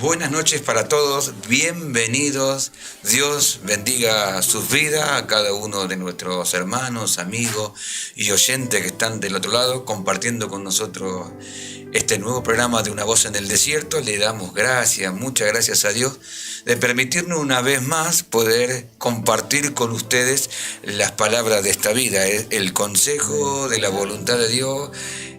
Buenas noches para todos, bienvenidos. Dios bendiga sus vidas, a cada uno de nuestros hermanos, amigos y oyentes que están del otro lado compartiendo con nosotros este nuevo programa de Una Voz en el Desierto. Le damos gracias, muchas gracias a Dios de permitirnos una vez más poder compartir con ustedes las palabras de esta vida, el consejo de la voluntad de Dios,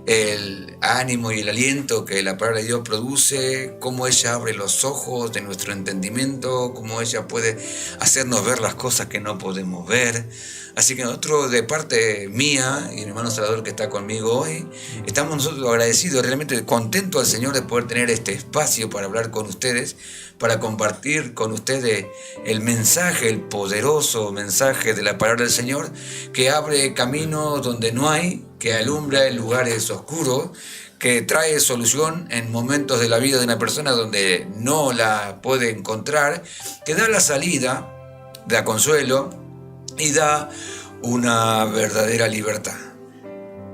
el ánimo y el aliento que la palabra de Dios produce, cómo ella abre los ojos de nuestro entendimiento, cómo ella puede hacernos ver las cosas que no podemos ver. Así que nosotros, de parte mía y mi hermano Salvador que está conmigo hoy, estamos nosotros agradecidos, realmente contentos al Señor de poder tener este espacio para hablar con ustedes, para compartir con ustedes el mensaje, el poderoso mensaje de la palabra del Señor, que abre caminos donde no hay, que alumbra en lugares oscuros, que trae solución en momentos de la vida de una persona donde no la puede encontrar, que da la salida, da consuelo y da una verdadera libertad.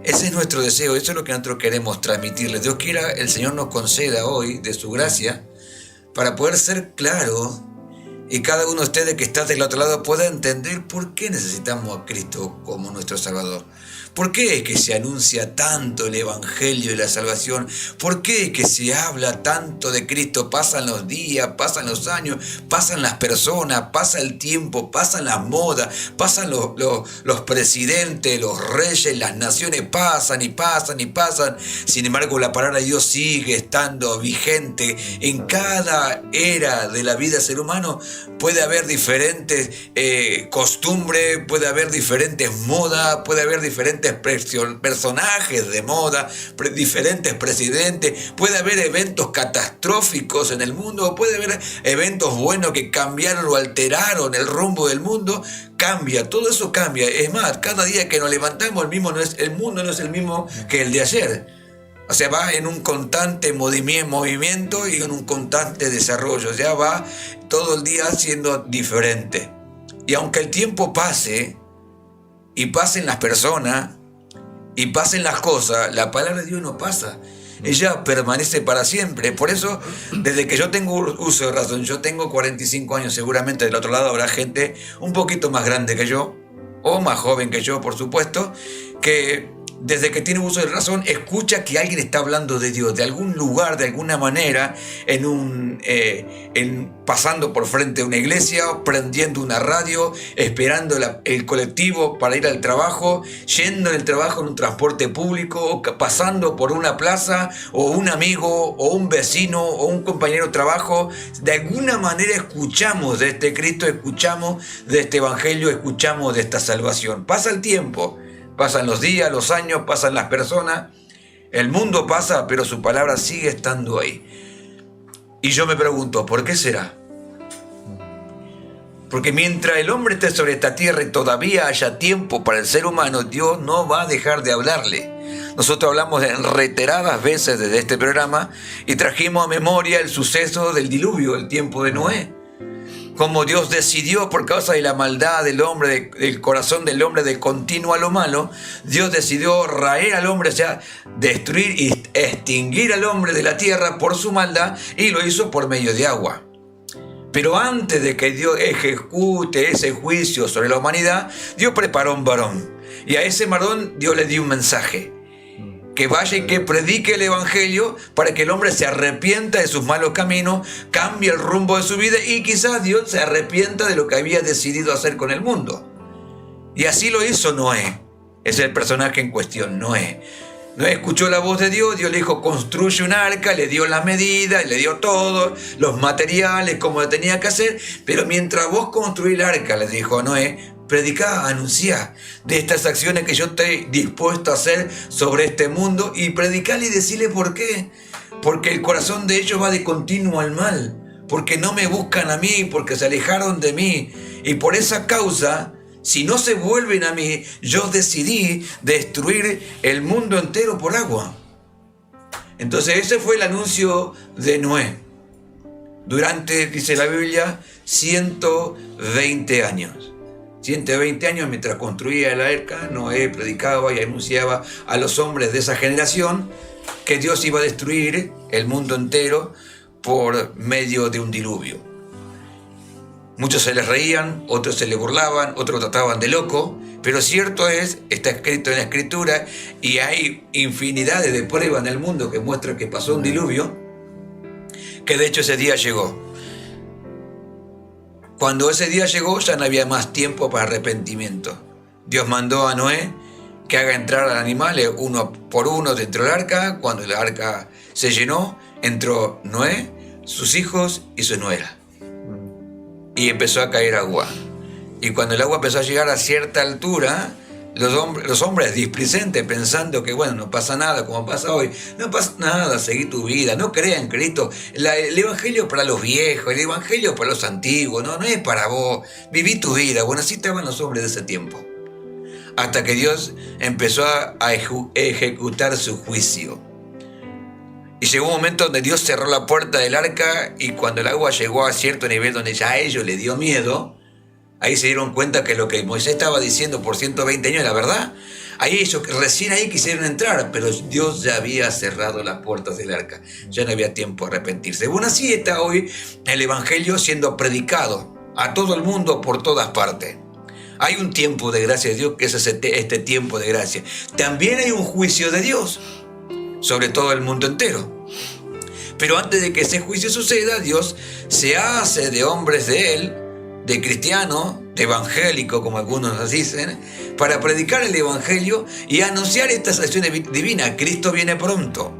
Ese es nuestro deseo, eso es lo que nosotros queremos transmitirles. Dios quiera, el Señor nos conceda hoy de su gracia para poder ser claros y cada uno de ustedes que está del otro lado pueda entender por qué necesitamos a Cristo como nuestro Salvador. ¿Por qué es que se anuncia tanto el Evangelio y la salvación? ¿Por qué es que se habla tanto de Cristo? Pasan los días, pasan los años, pasan las personas, pasa el tiempo, pasan las modas, pasan los presidentes, los reyes, las naciones pasan y pasan y pasan. Sin embargo, la palabra de Dios sigue estando vigente. En cada era de la vida del ser humano puede haber diferentes costumbres, puede haber diferentes modas, puede haber diferentes personajes de moda, diferentes presidentes, puede haber eventos catastróficos en el mundo, puede haber eventos buenos que cambiaron o alteraron el rumbo del mundo. Cambia, todo eso cambia. Es más, cada día que nos levantamos el mundo no es el mismo que el de ayer. O sea, va en un constante movimiento y en un constante desarrollo. O sea, va todo el día siendo diferente. Y aunque el tiempo pase, y pasen las personas, y pasen las cosas, la palabra de Dios no pasa. Ella permanece para siempre. Por eso, desde que yo tengo uso de razón, yo tengo 45 años, seguramente del otro lado habrá gente un poquito más grande que yo, o más joven que yo, por supuesto, que desde que tiene uso de razón, escucha que alguien está hablando de Dios, de algún lugar, de alguna manera, pasando por frente a una iglesia, prendiendo una radio, esperando el colectivo para ir al trabajo, yendo en el trabajo en un transporte público, pasando por una plaza, o un amigo, o un vecino, o un compañero de trabajo. De alguna manera escuchamos de este Cristo, escuchamos de este Evangelio, escuchamos de esta salvación. Pasa el tiempo. Pasan los días, los años, pasan las personas, el mundo pasa, pero su palabra sigue estando ahí. Y yo me pregunto, ¿por qué será? Porque mientras el hombre esté sobre esta tierra y todavía haya tiempo para el ser humano, Dios no va a dejar de hablarle. Nosotros hablamos en reiteradas veces desde este programa y trajimos a memoria el suceso del diluvio, el tiempo de Noé. Como Dios decidió, por causa de la maldad del hombre, del corazón del hombre, de continuo a lo malo, Dios decidió raer al hombre, o sea, destruir y extinguir al hombre de la tierra por su maldad, y lo hizo por medio de agua. Pero antes de que Dios ejecute ese juicio sobre la humanidad, Dios preparó un varón. Y a ese varón Dios le dio un mensaje: que vaya y que predique el Evangelio para que el hombre se arrepienta de sus malos caminos, cambie el rumbo de su vida y quizás Dios se arrepienta de lo que había decidido hacer con el mundo. Y así lo hizo Noé. Es el personaje en cuestión, Noé. Noé escuchó la voz de Dios, Dios le dijo: construye un arca, le dio las medidas, le dio todo, los materiales, como lo tenía que hacer, pero mientras vos construís el arca, le dijo a Noé, predicá, anunciá de estas acciones que yo estoy dispuesto a hacer sobre este mundo, y predicarle y decirle por qué. Porque el corazón de ellos va de continuo al mal, porque no me buscan a mí, porque se alejaron de mí, y por esa causa, si no se vuelven a mí, yo decidí destruir el mundo entero por agua. Entonces ese fue el anuncio de Noé. Durante, dice la Biblia, 120 años. 120 años mientras construía el arca, Noé predicaba y anunciaba a los hombres de esa generación que Dios iba a destruir el mundo entero por medio de un diluvio. Muchos se les reían, otros se les burlaban, otros lo trataban de loco, pero cierto es, está escrito en la Escritura, y hay infinidades de pruebas en el mundo que muestran que pasó un diluvio, que de hecho ese día llegó. Cuando ese día llegó ya no había más tiempo para arrepentimiento. Dios mandó a Noé que haga entrar a los animales uno por uno dentro del arca. Cuando el arca se llenó, entró Noé, sus hijos y su nuera. Y empezó a caer agua. Y cuando el agua empezó a llegar a cierta altura, los hombres displicentes, pensando que bueno, no pasa nada como pasa hoy, no pasa nada, seguí tu vida, no crea en Cristo, el evangelio para los viejos, el evangelio para los antiguos, no es para vos, viví tu vida. Bueno, así estaban los hombres de ese tiempo, hasta que Dios empezó a ejecutar su juicio. Y llegó un momento donde Dios cerró la puerta del arca, y cuando el agua llegó a cierto nivel donde ya a ellos les dio miedo, ahí se dieron cuenta que lo que Moisés estaba diciendo por 120 años era verdad. Ahí ellos recién ahí quisieron entrar, pero Dios ya había cerrado las puertas del arca. Ya no había tiempo de arrepentirse. Bueno, así está hoy el evangelio siendo predicado a todo el mundo por todas partes. Hay un tiempo de gracia de Dios, que es este tiempo de gracia. También hay un juicio de Dios sobre todo el mundo entero. Pero antes de que ese juicio suceda, Dios se hace de hombres de Él, de cristiano, de evangélico, como algunos nos dicen, para predicar el evangelio y anunciar estas acciones divinas. Cristo viene pronto.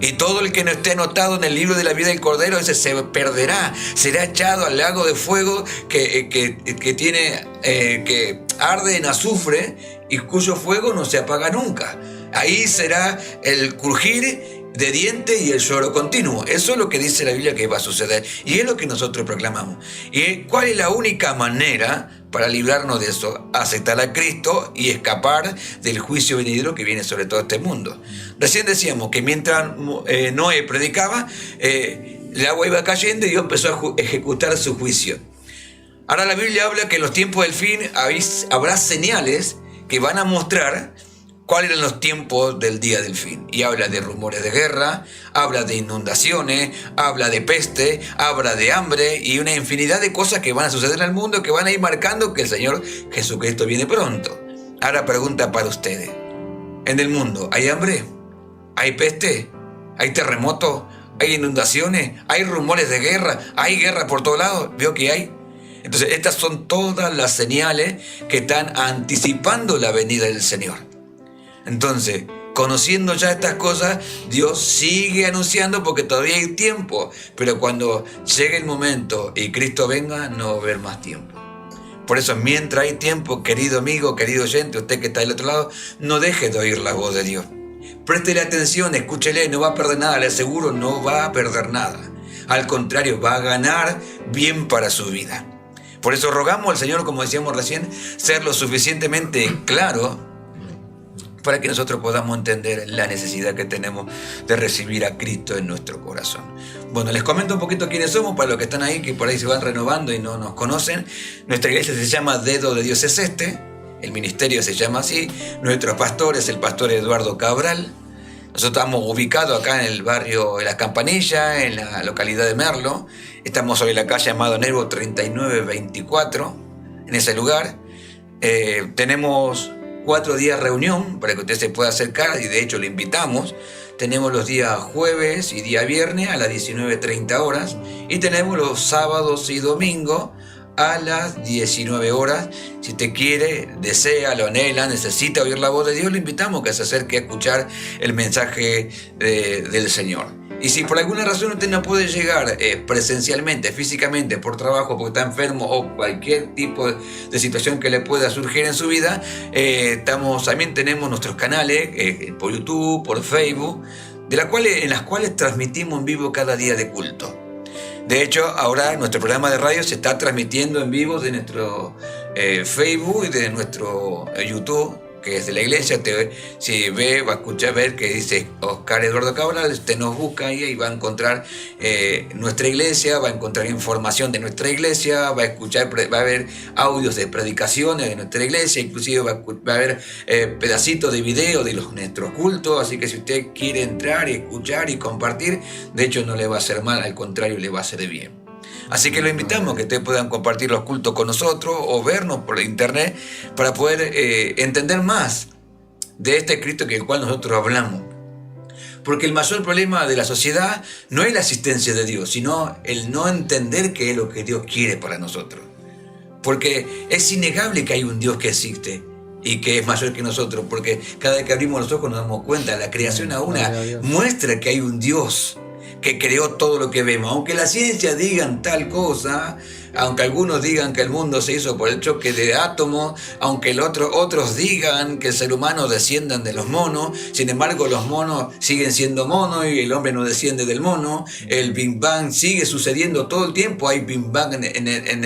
Y todo el que no esté anotado en el libro de la vida del Cordero, ese se perderá, será echado al lago de fuego que arde en azufre y cuyo fuego no se apaga nunca. Ahí será el crujir de dientes y el lloro continuo. Eso es lo que dice la Biblia que va a suceder. Y es lo que nosotros proclamamos. ¿Y cuál es la única manera para librarnos de eso? Aceptar a Cristo y escapar del juicio venidero que viene sobre todo este mundo. Recién decíamos que mientras Noé predicaba, el agua iba cayendo y Dios empezó a ejecutar su juicio. Ahora la Biblia habla que en los tiempos del fin habrá señales que van a mostrar cuáles eran los tiempos del día del fin. Y habla de rumores de guerra, habla de inundaciones, habla de peste, habla de hambre y una infinidad de cosas que van a suceder en el mundo, que van a ir marcando que el Señor Jesucristo viene pronto. Ahora pregunta para ustedes. ¿En el mundo hay hambre? ¿Hay peste? ¿Hay terremotos? ¿Hay inundaciones? ¿Hay rumores de guerra? ¿Hay guerra por todos lados? ¿Veo que hay? Entonces estas son todas las señales que están anticipando la venida del Señor. Entonces, conociendo ya estas cosas, Dios sigue anunciando porque todavía hay tiempo. Pero cuando llegue el momento y Cristo venga, no va a haber más tiempo. Por eso, mientras hay tiempo, querido amigo, querido oyente, usted que está del otro lado, no deje de oír la voz de Dios. Préstele atención, escúchele, no va a perder nada, le aseguro, no va a perder nada. Al contrario, va a ganar bien para su vida. Por eso rogamos al Señor, como decíamos recién, ser lo suficientemente claro para que nosotros podamos entender la necesidad que tenemos de recibir a Cristo en nuestro corazón. Bueno, les comento un poquito quiénes somos, para los que están ahí, que por ahí se van renovando y no nos conocen. Nuestra iglesia se llama Dedo de Dios es este, el ministerio se llama así, nuestro pastor es el pastor Eduardo Cabral. Nosotros estamos ubicados acá en el barrio de Las Campanillas, en la localidad de Merlo. Estamos sobre la calle Amado Nervo 3924, en ese lugar. Tenemos 4 días de reunión para que usted se pueda acercar, y de hecho le invitamos. Tenemos los días jueves y día viernes a las 19:30 horas y tenemos los sábados y domingos a las 19 horas. Si usted quiere, desea, lo anhela, necesita oír la voz de Dios, le invitamos a que se acerque a escuchar el mensaje del Señor. Y si por alguna razón usted no puede llegar presencialmente, físicamente, por trabajo, porque está enfermo o cualquier tipo de situación que le pueda surgir en su vida, también tenemos nuestros canales por YouTube, por Facebook, en las cuales transmitimos en vivo cada día de culto. De hecho, ahora nuestro programa de radio se está transmitiendo en vivo de nuestro Facebook y de nuestro YouTube. que es de la iglesia, si ve, va a escuchar, ver que dice Oscar Eduardo Cabral, usted nos busca ahí y va a encontrar nuestra iglesia, va a encontrar información de nuestra iglesia, va a escuchar, va a haber audios de predicaciones de nuestra iglesia, inclusive va a haber pedacitos de video de nuestros cultos, así que si usted quiere entrar y escuchar y compartir, de hecho no le va a hacer mal, al contrario le va a hacer bien. Así que lo invitamos a que ustedes puedan compartir los cultos con nosotros o vernos por internet para poder entender más de este Cristo que el cual nosotros hablamos. Porque el mayor problema de la sociedad no es la asistencia de Dios, sino el no entender qué es lo que Dios quiere para nosotros. Porque es innegable que hay un Dios que existe y que es mayor que nosotros, porque cada vez que abrimos los ojos nos damos cuenta, la creación aún muestra que hay un Dios que creó todo lo que vemos. Aunque la ciencia digan tal cosa, aunque algunos digan que el mundo se hizo por el choque de átomos, aunque otros digan que el ser humano descienda de los monos, sin embargo los monos siguen siendo monos y el hombre no desciende del mono. El Big Bang sigue sucediendo todo el tiempo, hay Big Bang en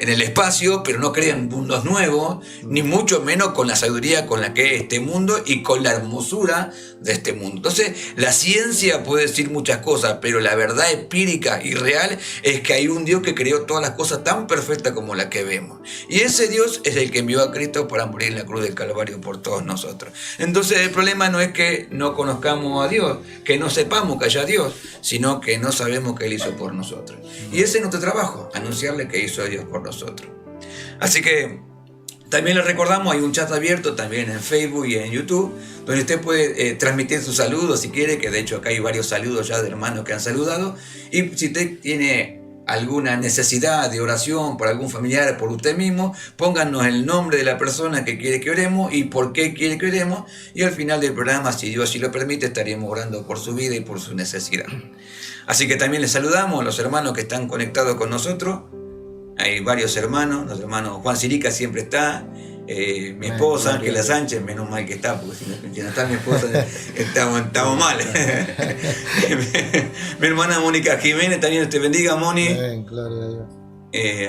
el espacio, pero no crean mundos nuevos, ni mucho menos con la sabiduría con la que es este mundo y con la hermosura de este mundo. Entonces, la ciencia puede decir muchas cosas, pero la verdad empírica y real es que hay un Dios que creó todas las cosas tan perfectas como las que vemos. Y ese Dios es el que envió a Cristo para morir en la cruz del Calvario por todos nosotros. Entonces, el problema no es que no conozcamos a Dios, que no sepamos que haya Dios, sino que no sabemos que Él hizo por nosotros. Y ese es nuestro trabajo, anunciarle que hizo Dios por nosotros. Así que también les recordamos, hay un chat abierto también en Facebook y en YouTube, donde usted puede transmitir sus saludos si quiere, que de hecho acá hay varios saludos ya de hermanos que han saludado. Y si usted tiene alguna necesidad de oración por algún familiar, por usted mismo, pónganos el nombre de la persona que quiere que oremos y por qué quiere que oremos. Y al final del programa, si Dios así lo permite, estaremos orando por su vida y por su necesidad. Así que también les saludamos a los hermanos que están conectados con nosotros. Hay varios hermanos, los hermanos Juan Sirica siempre está, mi esposa Ángela Sánchez, menos mal que está, porque si no está mi esposa estamos mal. Mi hermana Mónica Jiménez, también te bendiga, Moni. Amén, gloria a Dios.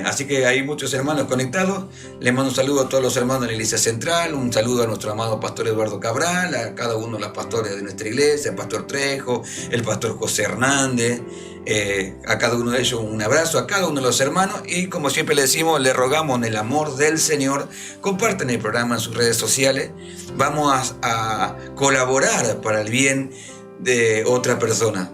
Así que hay muchos hermanos conectados. Les mando un saludo a todos los hermanos de la Iglesia Central, un saludo a nuestro amado pastor Eduardo Cabral, a cada uno de los pastores de nuestra iglesia, el pastor Trejo, el pastor José Hernández. A cada uno de ellos un abrazo, a cada uno de los hermanos, y como siempre le decimos, le rogamos en el amor del Señor, compartan el programa en sus redes sociales. Vamos a colaborar para el bien de otra persona.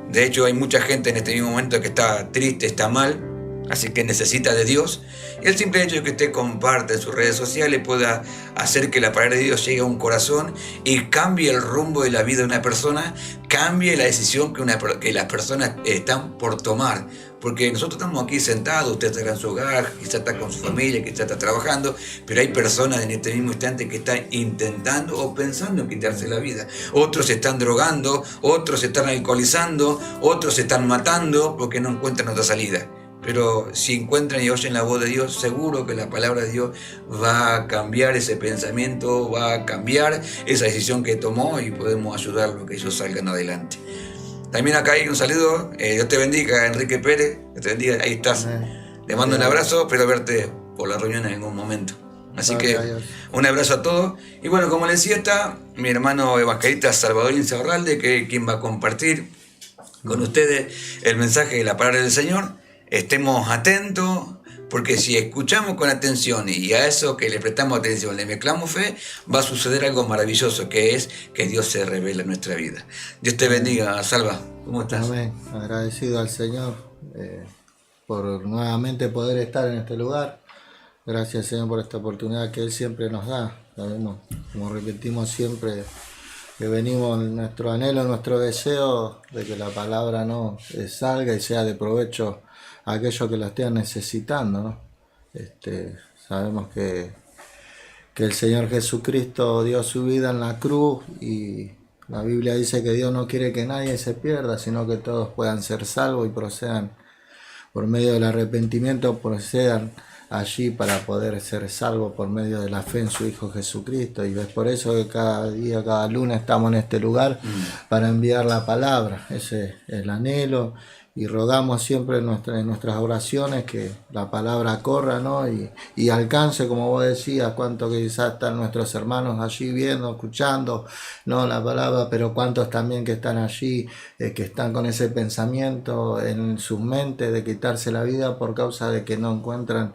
De hecho, hay mucha gente en este mismo momento que está triste, está mal, así que necesita de Dios. Y el simple hecho de que usted comparte en sus redes sociales pueda hacer que la palabra de Dios llegue a un corazón y cambie el rumbo de la vida de una persona, cambie la decisión que las personas están por tomar. Porque nosotros estamos aquí sentados, usted está en su hogar, quizá está con su familia, quizá está trabajando, pero hay personas en este mismo instante que están intentando o pensando en quitarse la vida. Otros se están drogando, otros se están alcoholizando, otros se están matando porque no encuentran otra salida. Pero si encuentran y oyen la voz de Dios, seguro que la palabra de Dios va a cambiar ese pensamiento, va a cambiar esa decisión que tomó y podemos ayudarlo a que ellos salgan adelante. También acá hay un saludo, Dios te bendiga, Enrique Pérez, Dios te bendiga, ahí estás. Le mando un abrazo, espero verte por la reunión en algún momento. Así que un abrazo a todos. Y bueno, como les decía, está mi hermano evangelista Salvador Insaurralde, que es quien va a compartir con ustedes el mensaje de la palabra del Señor. Estemos atentos, porque si escuchamos con atención y a eso que le prestamos atención le mezclamos fe, va a suceder algo maravilloso, que es que Dios se revela en nuestra vida. Dios te bendiga, Salva. ¿Cómo estás? Amén. Agradecido al Señor por nuevamente poder estar en este lugar. Gracias, Señor, por esta oportunidad que Él siempre nos da. Sabemos, como repetimos siempre, que venimos en nuestro anhelo, en nuestro deseo de que la palabra no salga y sea de provecho a aquellos que la estén necesitando, ¿no? Sabemos que el Señor Jesucristo dio su vida en la cruz y la Biblia dice que Dios no quiere que nadie se pierda, sino que todos puedan ser salvos y procedan por medio del arrepentimiento, procedan allí para poder ser salvos por medio de la fe en su Hijo Jesucristo. Y es por eso que cada día, cada lunes estamos en este lugar para enviar la palabra. Ese es el anhelo y rogamos siempre en nuestras oraciones que la palabra corra, ¿no? Y alcance, como vos decías, cuánto que quizás están nuestros hermanos allí viendo, escuchando, ¿no? La palabra, pero cuántos también que están allí, que están con ese pensamiento en sus mentes de quitarse la vida por causa de que no encuentran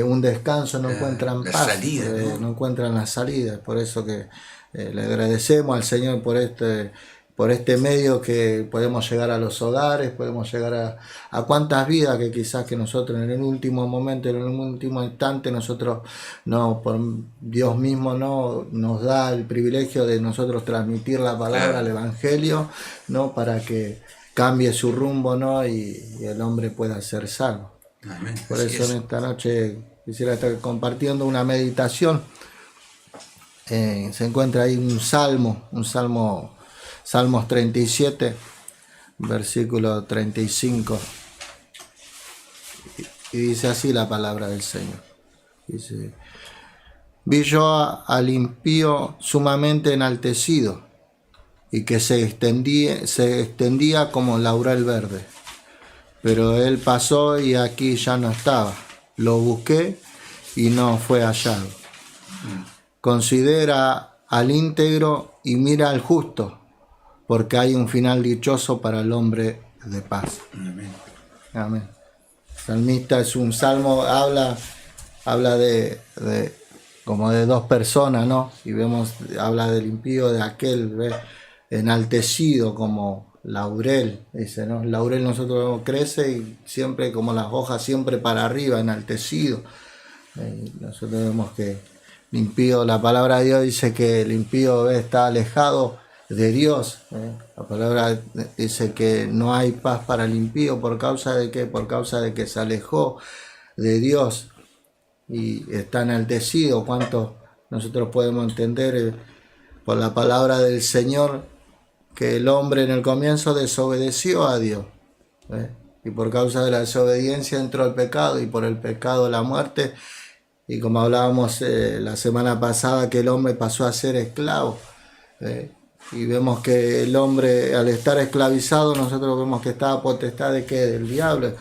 un descanso, no encuentran la paz, salida, no encuentran la salida. Por eso que le agradecemos al Señor por este medio que podemos llegar a los hogares, podemos llegar a cuántas vidas que quizás que nosotros en el último momento, en el último instante, nosotros, no, por Dios mismo no nos da el privilegio de nosotros transmitir la palabra, el Evangelio, ¿no? Para que cambie su rumbo, ¿no? Y el hombre pueda ser salvo. Amén. Por eso en esta noche quisiera estar compartiendo una meditación. Se encuentra ahí un salmo, Salmos 37, versículo 35. Y dice así la palabra del Señor. Dice: vi yo al impío sumamente enaltecido, y que se extendía como laurel verde. Pero él pasó y aquí ya no estaba. Lo busqué y no fue hallado. Considera al íntegro y mira al justo, porque hay un final dichoso para el hombre de paz. Amén. Amén. El salmista es un salmo, habla de como de dos personas, ¿no? Y habla del impío, de aquel, ¿ves? Enaltecido como laurel, dice, ¿no? El laurel nosotros vemos crece y siempre como las hojas, siempre para arriba, enaltecido. Nosotros vemos que el impío, la palabra de Dios dice que el impío está alejado de Dios. La palabra dice que no hay paz para el impío. ¿Por causa de qué? Por causa de que se alejó de Dios y está enaltecido. ¿Cuánto nosotros podemos entender por la palabra del Señor que el hombre en el comienzo desobedeció a Dios? Y por causa de la desobediencia entró el pecado, y por el pecado la muerte. Y como hablábamos la semana pasada, que el hombre pasó a ser esclavo. Y vemos que el hombre, al estar esclavizado, nosotros vemos que estaba potestad de ¿qué? Del diablo.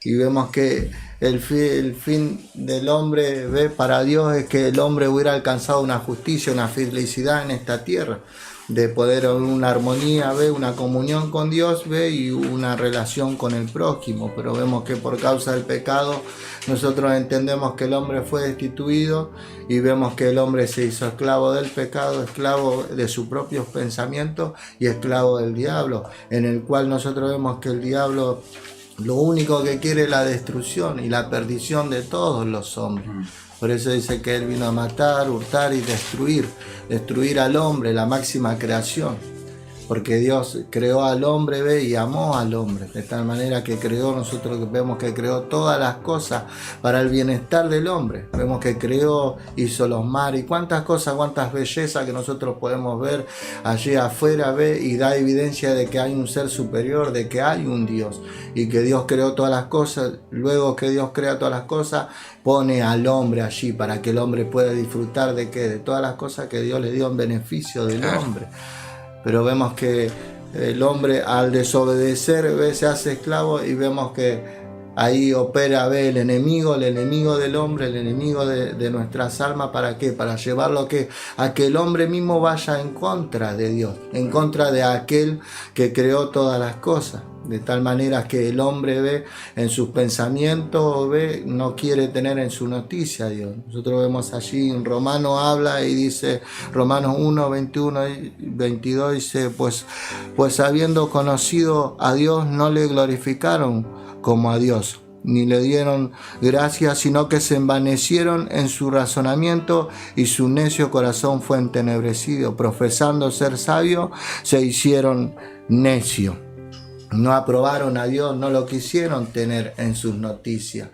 Y vemos que el fin del hombre, para Dios, es que el hombre hubiera alcanzado una justicia, una felicidad en esta tierra, de poder una armonía, una comunión con Dios, y una relación con el prójimo. Pero vemos que por causa del pecado nosotros entendemos que el hombre fue destituido, y vemos que el hombre se hizo esclavo del pecado, esclavo de sus propios pensamientos y esclavo del diablo, en el cual nosotros vemos que el diablo lo único que quiere es la destrucción y la perdición de todos los hombres. Por eso dice que él vino a matar, hurtar y destruir al hombre, la máxima creación. Porque Dios creó al hombre, y amó al hombre, de tal manera que creó, nosotros vemos que creó todas las cosas para el bienestar del hombre. Vemos que creó, hizo los mares, y cuántas cosas, cuántas bellezas que nosotros podemos ver allí afuera, y da evidencia de que hay un ser superior, de que hay un Dios, y que Dios creó todas las cosas. Luego que Dios crea todas las cosas, pone al hombre allí para que el hombre pueda disfrutar de ¿qué? De todas las cosas que Dios le dio en beneficio del hombre. Pero vemos que el hombre, al desobedecer, se hace esclavo, y vemos que ahí opera el enemigo del hombre, el enemigo de nuestras almas. ¿Para qué? Para llevarlo a que el hombre mismo vaya en contra de Dios, en contra de aquel que creó todas las cosas. De tal manera que el hombre en sus pensamientos, no quiere tener en su noticia a Dios. Nosotros vemos allí en Romanos habla y dice, Romanos 1, 21 y 22, dice, pues habiendo conocido a Dios no le glorificaron como a Dios, ni le dieron gracias, sino que se envanecieron en su razonamiento, y su necio corazón fue entenebrecido. Profesando ser sabios, se hicieron necios. No aprobaron a Dios, no lo quisieron tener en sus noticias.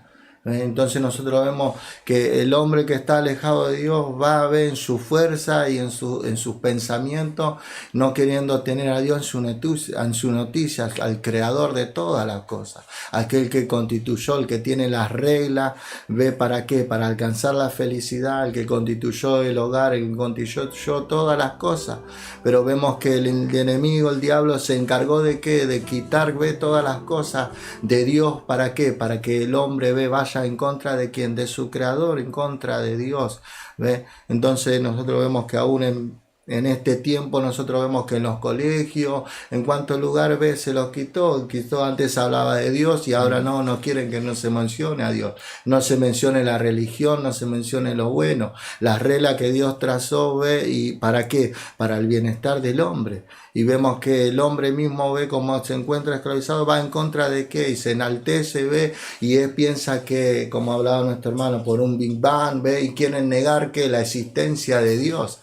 Entonces nosotros vemos que el hombre que está alejado de Dios va a ver en su fuerza y en sus pensamientos, no queriendo tener a Dios en su noticia, al creador de todas las cosas, aquel que constituyó, el que tiene las reglas, ve para qué, para alcanzar la felicidad, el que constituyó el hogar, el que constituyó todas las cosas. Pero vemos que el enemigo, el diablo, se encargó de qué, de quitar, ve, todas las cosas de Dios. ¿Para qué? Para que el hombre, ve, vaya en contra de quien, de su creador, en contra de Dios, ¿ve? Entonces nosotros vemos que aún en este tiempo nosotros vemos que en los colegios, en cuanto lugar, ve, se los quitó. Antes hablaba de Dios y ahora no quieren que no se mencione a Dios, no se mencione la religión, no se mencione lo bueno, las reglas que Dios trazó, ve, y ¿para qué? Para el bienestar del hombre. Y vemos que el hombre mismo, ve, como se encuentra esclavizado, va en contra de qué, y se enaltece, ve, y él piensa que, como hablaba nuestro hermano, por un Big Bang, ve, y quieren negar que la existencia de Dios.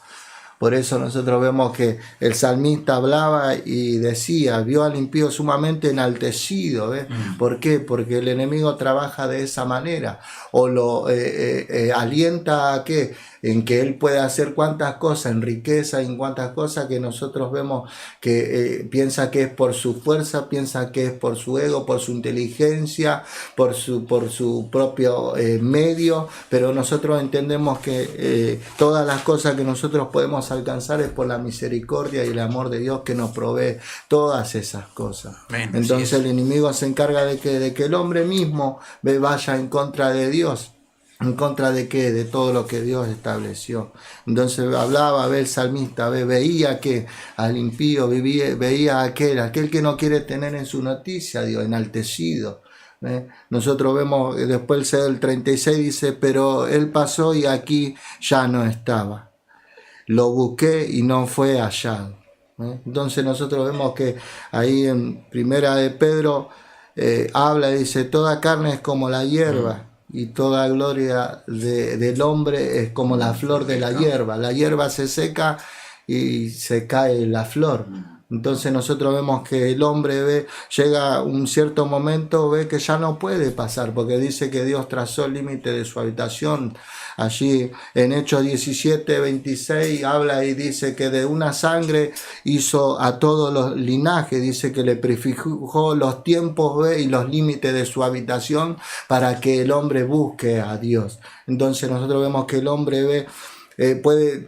Por eso nosotros vemos que el salmista hablaba y decía, vio al impío sumamente enaltecido, ¿ves? ¿Por qué? Porque el enemigo trabaja de esa manera, o lo alienta a qué, en que él puede hacer cuantas cosas, en riqueza y en cuantas cosas que nosotros vemos que piensa que es por su fuerza, piensa que es por su ego, por su inteligencia, por su propio medio, pero nosotros entendemos que todas las cosas que nosotros podemos alcanzar es por la misericordia y el amor de Dios que nos provee todas esas cosas. Amén. Entonces el enemigo se encarga de que el hombre mismo vaya en contra de Dios. ¿En contra de qué? De todo lo que Dios estableció. Entonces hablaba, el salmista, veía que al impío, veía aquel que no quiere tener en su noticia, Dios, enaltecido. Nosotros vemos, después el 36 dice, pero él pasó y aquí ya no estaba. Lo busqué y no fue hallado. Entonces nosotros vemos que ahí en Primera de Pedro habla y dice, toda carne es como la hierba. Y toda gloria del hombre es como la flor de la hierba. La hierba se seca y se cae la flor. Entonces nosotros vemos que el hombre llega un cierto momento, ve que ya no puede pasar, porque dice que Dios trazó el límite de su habitación. Allí en Hechos 17, 26 habla y dice que de una sangre hizo a todos los linajes, dice que le prefijó los tiempos, y los límites de su habitación para que el hombre busque a Dios. Entonces nosotros vemos que el hombre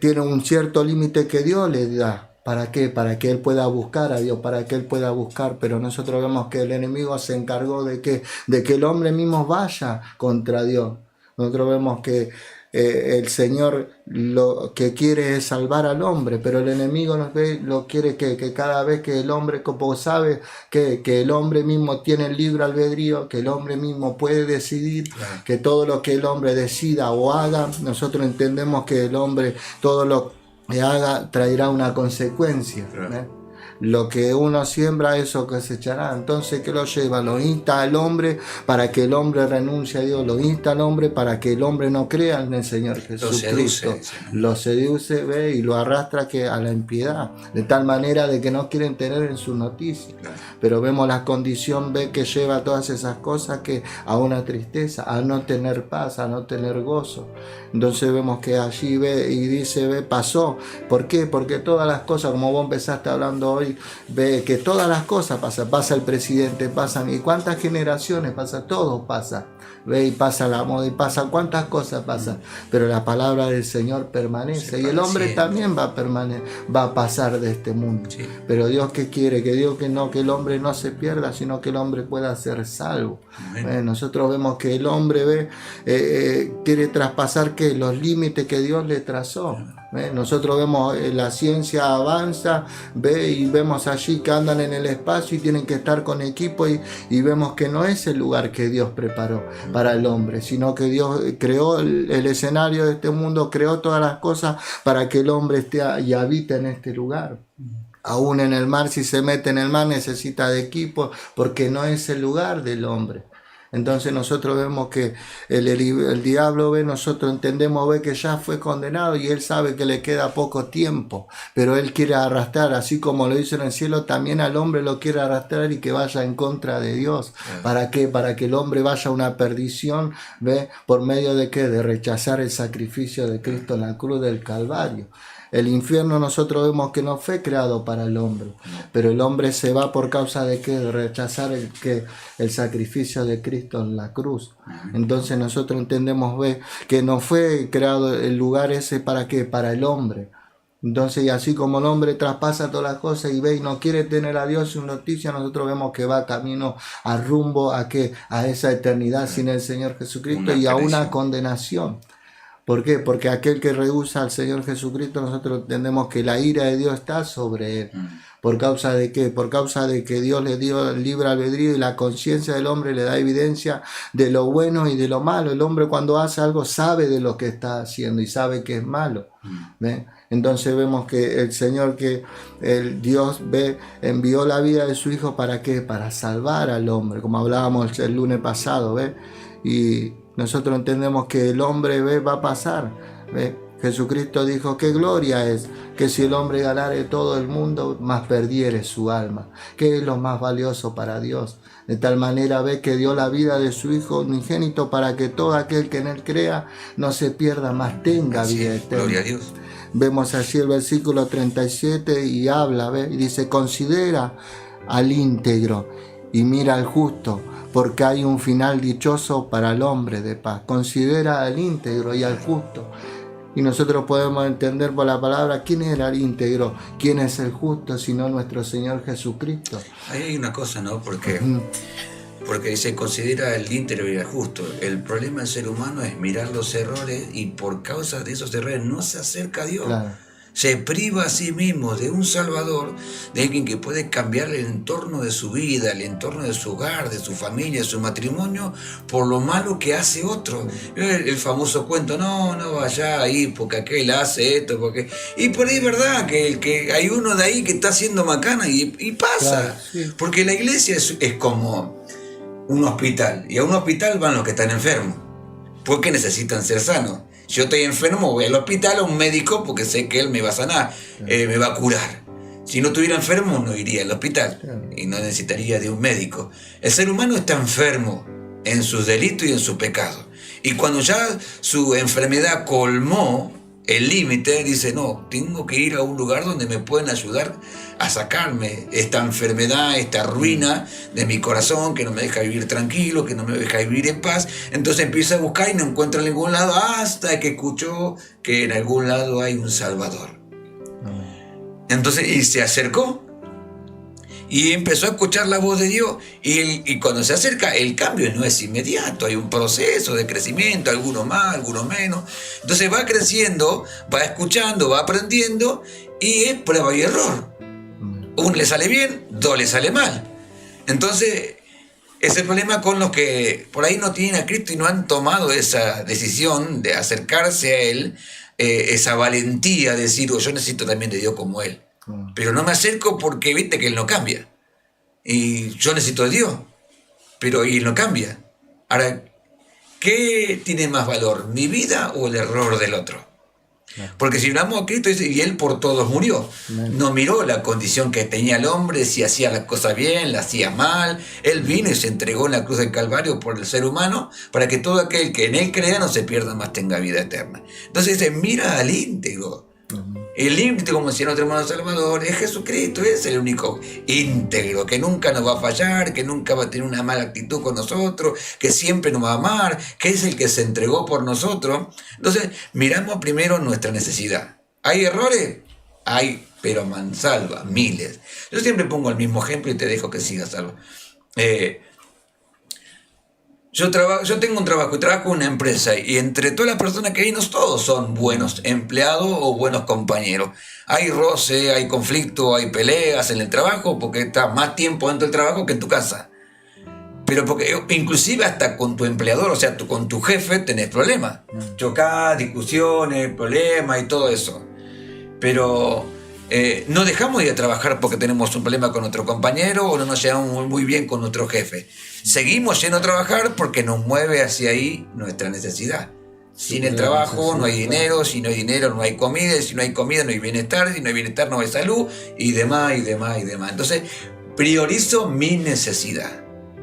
tiene un cierto límite que Dios le da. ¿Para qué? Para que él pueda buscar a Dios, para que él pueda buscar, pero nosotros vemos que el enemigo se encargó de que el hombre mismo vaya contra Dios. Nosotros vemos que el Señor lo que quiere es salvar al hombre, pero el enemigo lo quiere que cada vez que el hombre, como sabe que el hombre mismo tiene el libre albedrío, que el hombre mismo puede decidir, claro, que todo lo que el hombre decida o haga, nosotros entendemos que el hombre, todo lo que haga traerá una consecuencia. Claro. Lo que uno siembra, eso cosechará. Entonces, ¿qué lo lleva? Lo insta al hombre para que el hombre renuncie a Dios, lo insta al hombre para que el hombre no crea en el Señor Jesucristo. Lo seduce, y lo arrastra a la impiedad, de tal manera de que no quieren tener en su noticia. Claro. Pero vemos la condición, que lleva a todas esas cosas a una tristeza, a no tener paz, a no tener gozo. Entonces vemos que allí y dice, pasó. ¿Por qué? Porque todas las cosas, como vos empezaste hablando hoy, que todas las cosas pasan. Pasa el presidente, pasan, y cuántas generaciones pasa, todo pasa. Y pasa la moda, y pasa cuántas cosas pasan. Pero la palabra del Señor permanece. Y el hombre también va a pasar de este mundo. Sí. Pero Dios, ¿qué quiere? Que el hombre no se pierda, sino que el hombre pueda ser salvo. Nosotros vemos que el hombre quiere traspasar los límites que Dios le trazó. Nosotros vemos la ciencia avanza, y vemos allí que andan en el espacio y tienen que estar con equipo, y vemos que no es el lugar que Dios preparó para el hombre, sino que Dios creó el escenario de este mundo, creó todas las cosas para que el hombre esté y habite en este lugar. Aún en el mar, si se mete en el mar, necesita de equipo, porque no es el lugar del hombre. Entonces nosotros vemos que el diablo ve, nosotros entendemos, ve que ya fue condenado y él sabe que le queda poco tiempo, pero él quiere arrastrar, así como lo hizo en el cielo, también al hombre lo quiere arrastrar y que vaya en contra de Dios. ¿Para qué? Para que el hombre vaya a una perdición, ¿ve? ¿Por medio de qué? De rechazar el sacrificio de Cristo en la cruz del Calvario. El infierno nosotros vemos que no fue creado para el hombre, pero el hombre se va por causa de qué, de rechazar el sacrificio de Cristo en la cruz. Entonces nosotros entendemos, ve, que no fue creado el lugar ese para qué, para el hombre. Entonces, y así como el hombre traspasa todas las cosas y ve y no quiere tener a Dios en noticia, nosotros vemos que va camino a rumbo a qué, a esa eternidad sin el Señor Jesucristo y a una condenación. ¿Por qué? Porque aquel que rehúsa al Señor Jesucristo, nosotros entendemos que la ira de Dios está sobre él. ¿Por causa de qué? Por causa de que Dios le dio el libre albedrío y la conciencia del hombre le da evidencia de lo bueno y de lo malo. El hombre cuando hace algo sabe de lo que está haciendo y sabe que es malo. ¿Ve? Entonces vemos que el Señor, que el Dios envió la vida de su Hijo ¿para qué? Para salvar al hombre, como hablábamos el lunes pasado, ¿ve? Y nosotros entendemos que el hombre va a pasar. ¿Ve? Jesucristo dijo, qué gloria es que si el hombre ganare todo el mundo, más perdiere su alma. ¿Qué es lo más valioso para Dios? De tal manera ve que dio la vida de su Hijo unigénito para que todo aquel que en él crea no se pierda, más tenga vida eterna. Gloria a Dios. Vemos así el versículo 37 y habla, ¿ve? Y dice, considera al íntegro y mira al justo, porque hay un final dichoso para el hombre de paz. Considera al íntegro y al justo. Y nosotros podemos entender por la palabra quién era el íntegro, quién es el justo, sino nuestro Señor Jesucristo. Ahí hay una cosa, ¿no? Porque dice, considera al íntegro y al justo. El problema del ser humano es mirar los errores y por causa de esos errores no se acerca a Dios. Claro. Se priva a sí mismo de un Salvador, de alguien que puede cambiar el entorno de su vida, el entorno de su hogar, de su familia, de su matrimonio, por lo malo que hace otro. El famoso cuento, no vaya ahí porque aquel hace esto, porque... Y por ahí es verdad que hay uno de ahí que está haciendo macana y pasa. Claro, sí. Porque la iglesia es como un hospital, y a un hospital van los que están enfermos, porque necesitan ser sanos. Si yo estoy enfermo, voy al hospital a un médico porque sé que él me va a sanar, me va a curar. Si no estuviera enfermo, no iría al hospital y no necesitaría de un médico. El ser humano está enfermo en sus delitos y en su pecado. Y cuando ya su enfermedad colmó el límite, dice, no, tengo que ir a un lugar donde me pueden ayudar a sacarme esta enfermedad, esta ruina de mi corazón que no me deja vivir tranquilo, que no me deja vivir en paz. Entonces empieza a buscar y no encuentra en ningún lado hasta que escuchó que en algún lado hay un Salvador. Entonces, y se acercó y empezó a escuchar la voz de Dios y cuando se acerca el cambio no es inmediato, hay un proceso de crecimiento, algunos más, algunos menos. Entonces va creciendo, va escuchando, va aprendiendo y es prueba y error. Uno le sale bien, dos le sale mal. Entonces ese problema con los que por ahí no tienen a Cristo y no han tomado esa decisión de acercarse a Él, esa valentía de decir, yo necesito también de Dios como Él. Pero no me acerco porque viste que Él no cambia. Y yo necesito de Dios, pero Él no cambia. Ahora, ¿qué tiene más valor? ¿Mi vida o el error del otro? Porque si miramos a Cristo, dice, y Él por todos murió. No miró la condición que tenía el hombre, si hacía las cosas bien, las hacía mal. Él vino y se entregó en la cruz del Calvario por el ser humano, para que todo aquel que en Él crea no se pierda, más tenga vida eterna. Entonces dice, mira al íntegro. El íntegro, como decía nuestro hermano Salvador, es Jesucristo, es el único íntegro, que nunca nos va a fallar, que nunca va a tener una mala actitud con nosotros, que siempre nos va a amar, que es el que se entregó por nosotros. Entonces, miramos primero nuestra necesidad. ¿Hay errores? Hay, pero mansalva, miles. Yo siempre pongo el mismo ejemplo y te dejo que sigas, Salva. Yo tengo un trabajo y trabajo en una empresa y entre todas las personas que hay no todos son buenos empleados o buenos compañeros. Hay roce, hay conflicto, hay peleas en el trabajo porque estás más tiempo dentro del trabajo que en tu casa. Pero porque inclusive hasta con tu empleador, o sea, con tu jefe tenés problemas. Chocás, discusiones, problemas y todo eso. Pero no dejamos de ir a trabajar porque tenemos un problema con nuestro compañero o no nos llevamos muy bien con nuestro jefe. Seguimos yendo a trabajar porque nos mueve hacia ahí nuestra necesidad. Sin el trabajo no hay dinero, si no hay dinero no hay comida, si no hay comida no hay bienestar, si no hay bienestar no hay salud, y demás, y demás, y demás. Entonces, priorizo mi necesidad.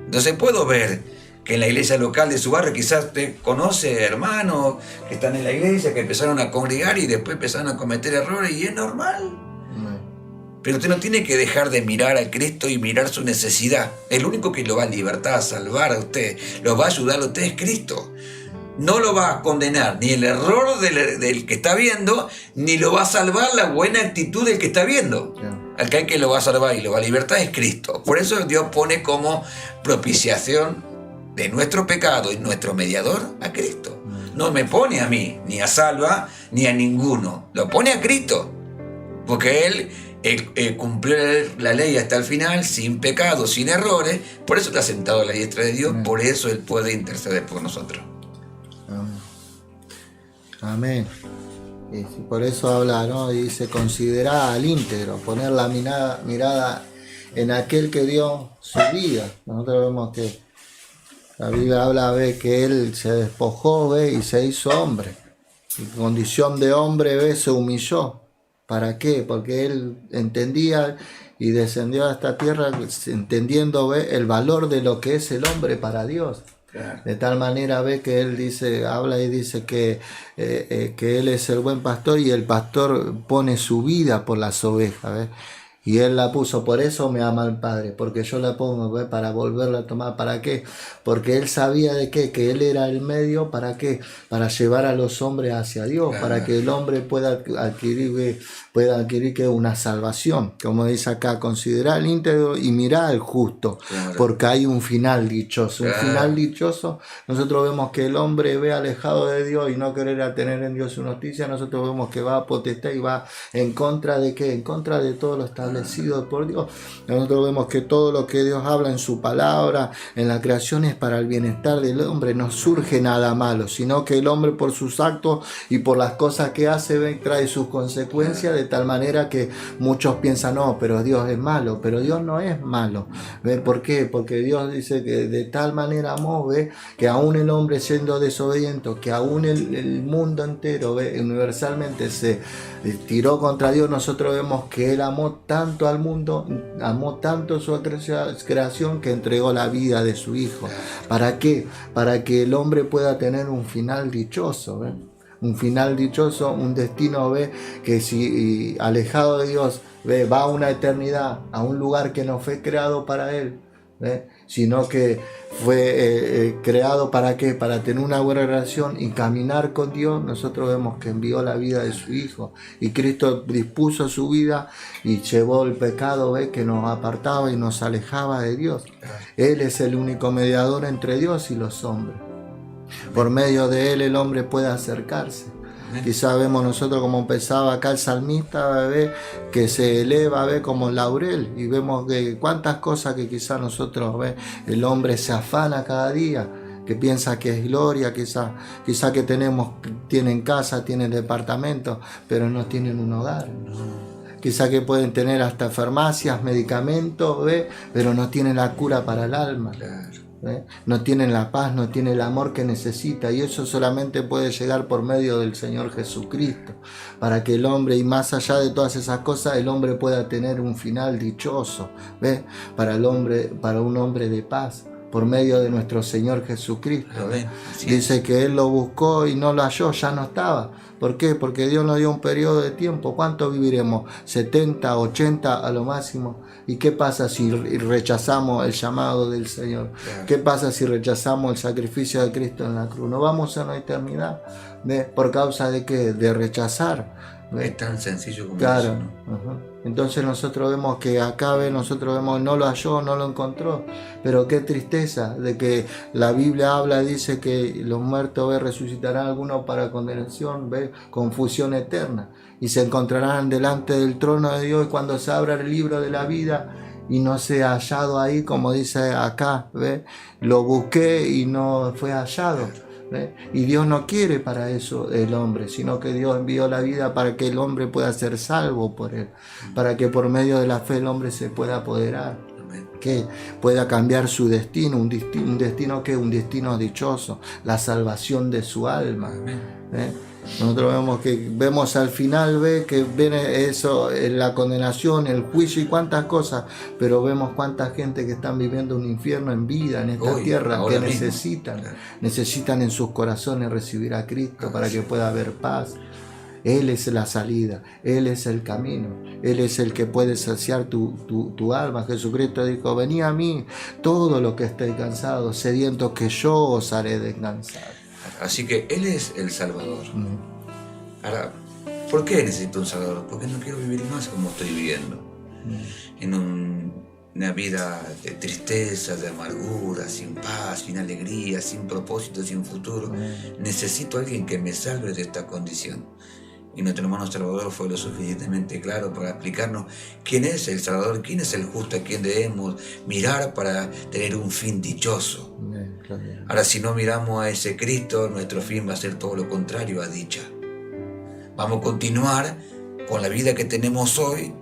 Entonces puedo ver que en la iglesia local de su barrio quizás usted conoce hermanos que están en la iglesia, que empezaron a congregar y después empezaron a cometer errores, y es normal. Pero usted no tiene que dejar de mirar a Cristo y mirar su necesidad. El único que lo va a libertar, a salvar a usted, lo va a ayudar a usted es Cristo. No lo va a condenar ni el error del que está viendo, ni lo va a salvar la buena actitud del que está viendo. Al que lo va a salvar y lo va a libertar es Cristo. Por eso Dios pone como propiciación de nuestro pecado y nuestro mediador a Cristo. No me pone a mí, ni a Salva, ni a ninguno. Lo pone a Cristo. Porque Él cumplió la ley hasta el final, sin pecado, sin errores. Por eso está sentado a la diestra de Dios. Por eso Él puede interceder por nosotros. Amén. Y por eso habla, ¿no? Y dice, considerar al íntegro, poner la mirada en aquel que dio su vida. Nosotros vemos que la Biblia habla de que Él se despojó, ¿ve? Y se hizo hombre. En condición de hombre, ¿ve? Se humilló. ¿Para qué? Porque Él entendía y descendió a esta tierra entendiendo, ¿ve? El valor de lo que es el hombre para Dios. De tal manera ve que él dice, habla y dice que él es el buen pastor y el pastor pone su vida por las ovejas, ¿ves? Y él la puso, por eso me ama el Padre, porque yo la pongo, ¿ves? Para volverla a tomar. ¿Para qué? Porque él sabía de qué, que él era el medio, ¿para qué? Para llevar a los hombres hacia Dios, para que el hombre pueda adquirir, ¿ves? Pueda adquirir que una salvación, como dice acá, considerar el íntegro y mirar al justo, porque hay un final dichoso. Un final dichoso, nosotros vemos que el hombre ve alejado de Dios y no querer tener en Dios su noticia, nosotros vemos que va a potestad y va en contra de qué, en contra de todo lo establecido por Dios. Nosotros vemos que todo lo que Dios habla en su palabra, en la creación, es para el bienestar del hombre. No surge nada malo, sino que el hombre por sus actos y por las cosas que hace trae sus consecuencias, de tal manera que muchos piensan, no, pero Dios es malo, pero Dios no es malo. ¿Ve? ¿Por qué? Porque Dios dice que de tal manera amó, ¿ve? Que aún el hombre siendo desobediente, que aún el mundo entero, ¿ve? Universalmente se tiró contra Dios. Nosotros vemos que Él amó tanto al mundo, amó tanto su creación, que entregó la vida de su Hijo. ¿Para qué? Para que el hombre pueda tener un final dichoso, ¿ve? Un final dichoso, un destino, ¿ve? Que si alejado de Dios, ¿ve? Va a una eternidad, a un lugar que no fue creado para él, ¿ve? Sino que fue creado ¿para qué? Para tener una buena relación y caminar con Dios. Nosotros vemos que envió la vida de su Hijo y Cristo dispuso su vida y llevó el pecado, ¿ve? Que nos apartaba y nos alejaba de Dios. Él es el único mediador entre Dios y los hombres. Por medio de él el hombre puede acercarse. Quizás vemos nosotros como pensaba acá el salmista, ¿ve? Que se eleva, ¿ve? Como el laurel, y vemos que cuántas cosas que quizás nosotros, ¿ve? El hombre se afana cada día, que piensa que es gloria, quizás que tienen casa, tienen departamento, pero no tienen un hogar. Quizás que pueden tener hasta farmacias, medicamentos, ¿ve? Pero no tienen la cura para el alma. No tienen la paz, no tienen el amor que necesita, y eso solamente puede llegar por medio del Señor Jesucristo, para que el hombre, y más allá de todas esas cosas, el hombre pueda tener un final dichoso, ¿ve? Para un hombre de paz, por medio de nuestro Señor Jesucristo. Dice que Él lo buscó y no lo halló, ya no estaba. ¿Por qué? Porque Dios nos dio un periodo de tiempo. ¿Cuánto viviremos? 70, 80 a lo máximo. ¿Y qué pasa si rechazamos el llamado del Señor? ¿Qué pasa si rechazamos el sacrificio de Cristo en la cruz? ¿No vamos a una eternidad? ¿Por causa de qué? De rechazar. Es tan sencillo como claro, eso, ¿no? Entonces nosotros vemos que acá nosotros vemos no lo halló, no lo encontró, pero qué tristeza de que la Biblia habla, dice que los muertos resucitarán algunos para condenación, confusión eterna, y se encontrarán delante del trono de Dios, y cuando se abra el libro de la vida y no sea hallado ahí, como dice acá, lo busqué y no fue hallado. Y Dios no quiere para eso el hombre, sino que Dios envió la vida para que el hombre pueda ser salvo por él, para que por medio de la fe el hombre se pueda apoderar, que pueda cambiar su destino, un destino que es un destino dichoso, la salvación de su alma. Nosotros vemos al final, que viene eso, la condenación, el juicio y cuántas cosas, pero vemos cuánta gente que están viviendo un infierno en vida en esta tierra, que necesitan en sus corazones recibir a Cristo para que pueda haber paz. Él es la salida, Él es el camino, Él es el que puede saciar tu alma. Jesucristo dijo: venid a mí todo lo que estéis cansados, sedientos, que yo os haré descansar. Así que Él es el Salvador. Ahora, ¿por qué necesito un Salvador? Porque no quiero vivir más como estoy viviendo. En una vida de tristeza, de amargura, sin paz, sin alegría, sin propósito, sin futuro. Necesito a alguien que me salve de esta condición. Y nuestro hermano Salvador fue lo suficientemente claro para explicarnos quién es el Salvador, quién es el justo, a quien debemos mirar para tener un fin dichoso. Ahora, si no miramos a ese Cristo, nuestro fin va a ser todo lo contrario a dicha. Vamos a continuar con la vida que tenemos hoy,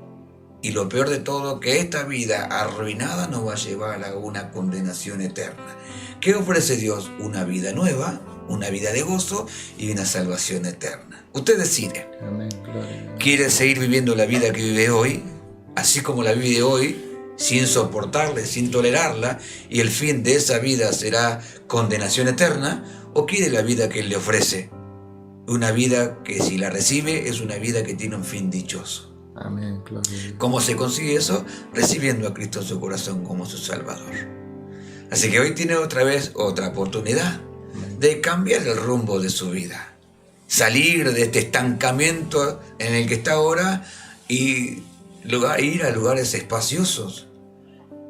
y lo peor de todo, que esta vida arruinada nos va a llevar a una condenación eterna. ¿Qué ofrece Dios? Una vida nueva, una vida de gozo y una salvación eterna. Usted decide. Amén. ¿Quiere seguir viviendo la vida que vive hoy, así como la vive hoy, sin soportarla, sin tolerarla, y el fin de esa vida será condenación eterna? ¿O quiere la vida que Él le ofrece? Una vida que, si la recibe, es una vida que tiene un fin dichoso. Amén. ¿Cómo se consigue eso? Recibiendo a Cristo en su corazón como su Salvador. Así que hoy tiene otra vez otra oportunidad de cambiar el rumbo de su vida, salir de este estancamiento en el que está ahora y ir a lugares espaciosos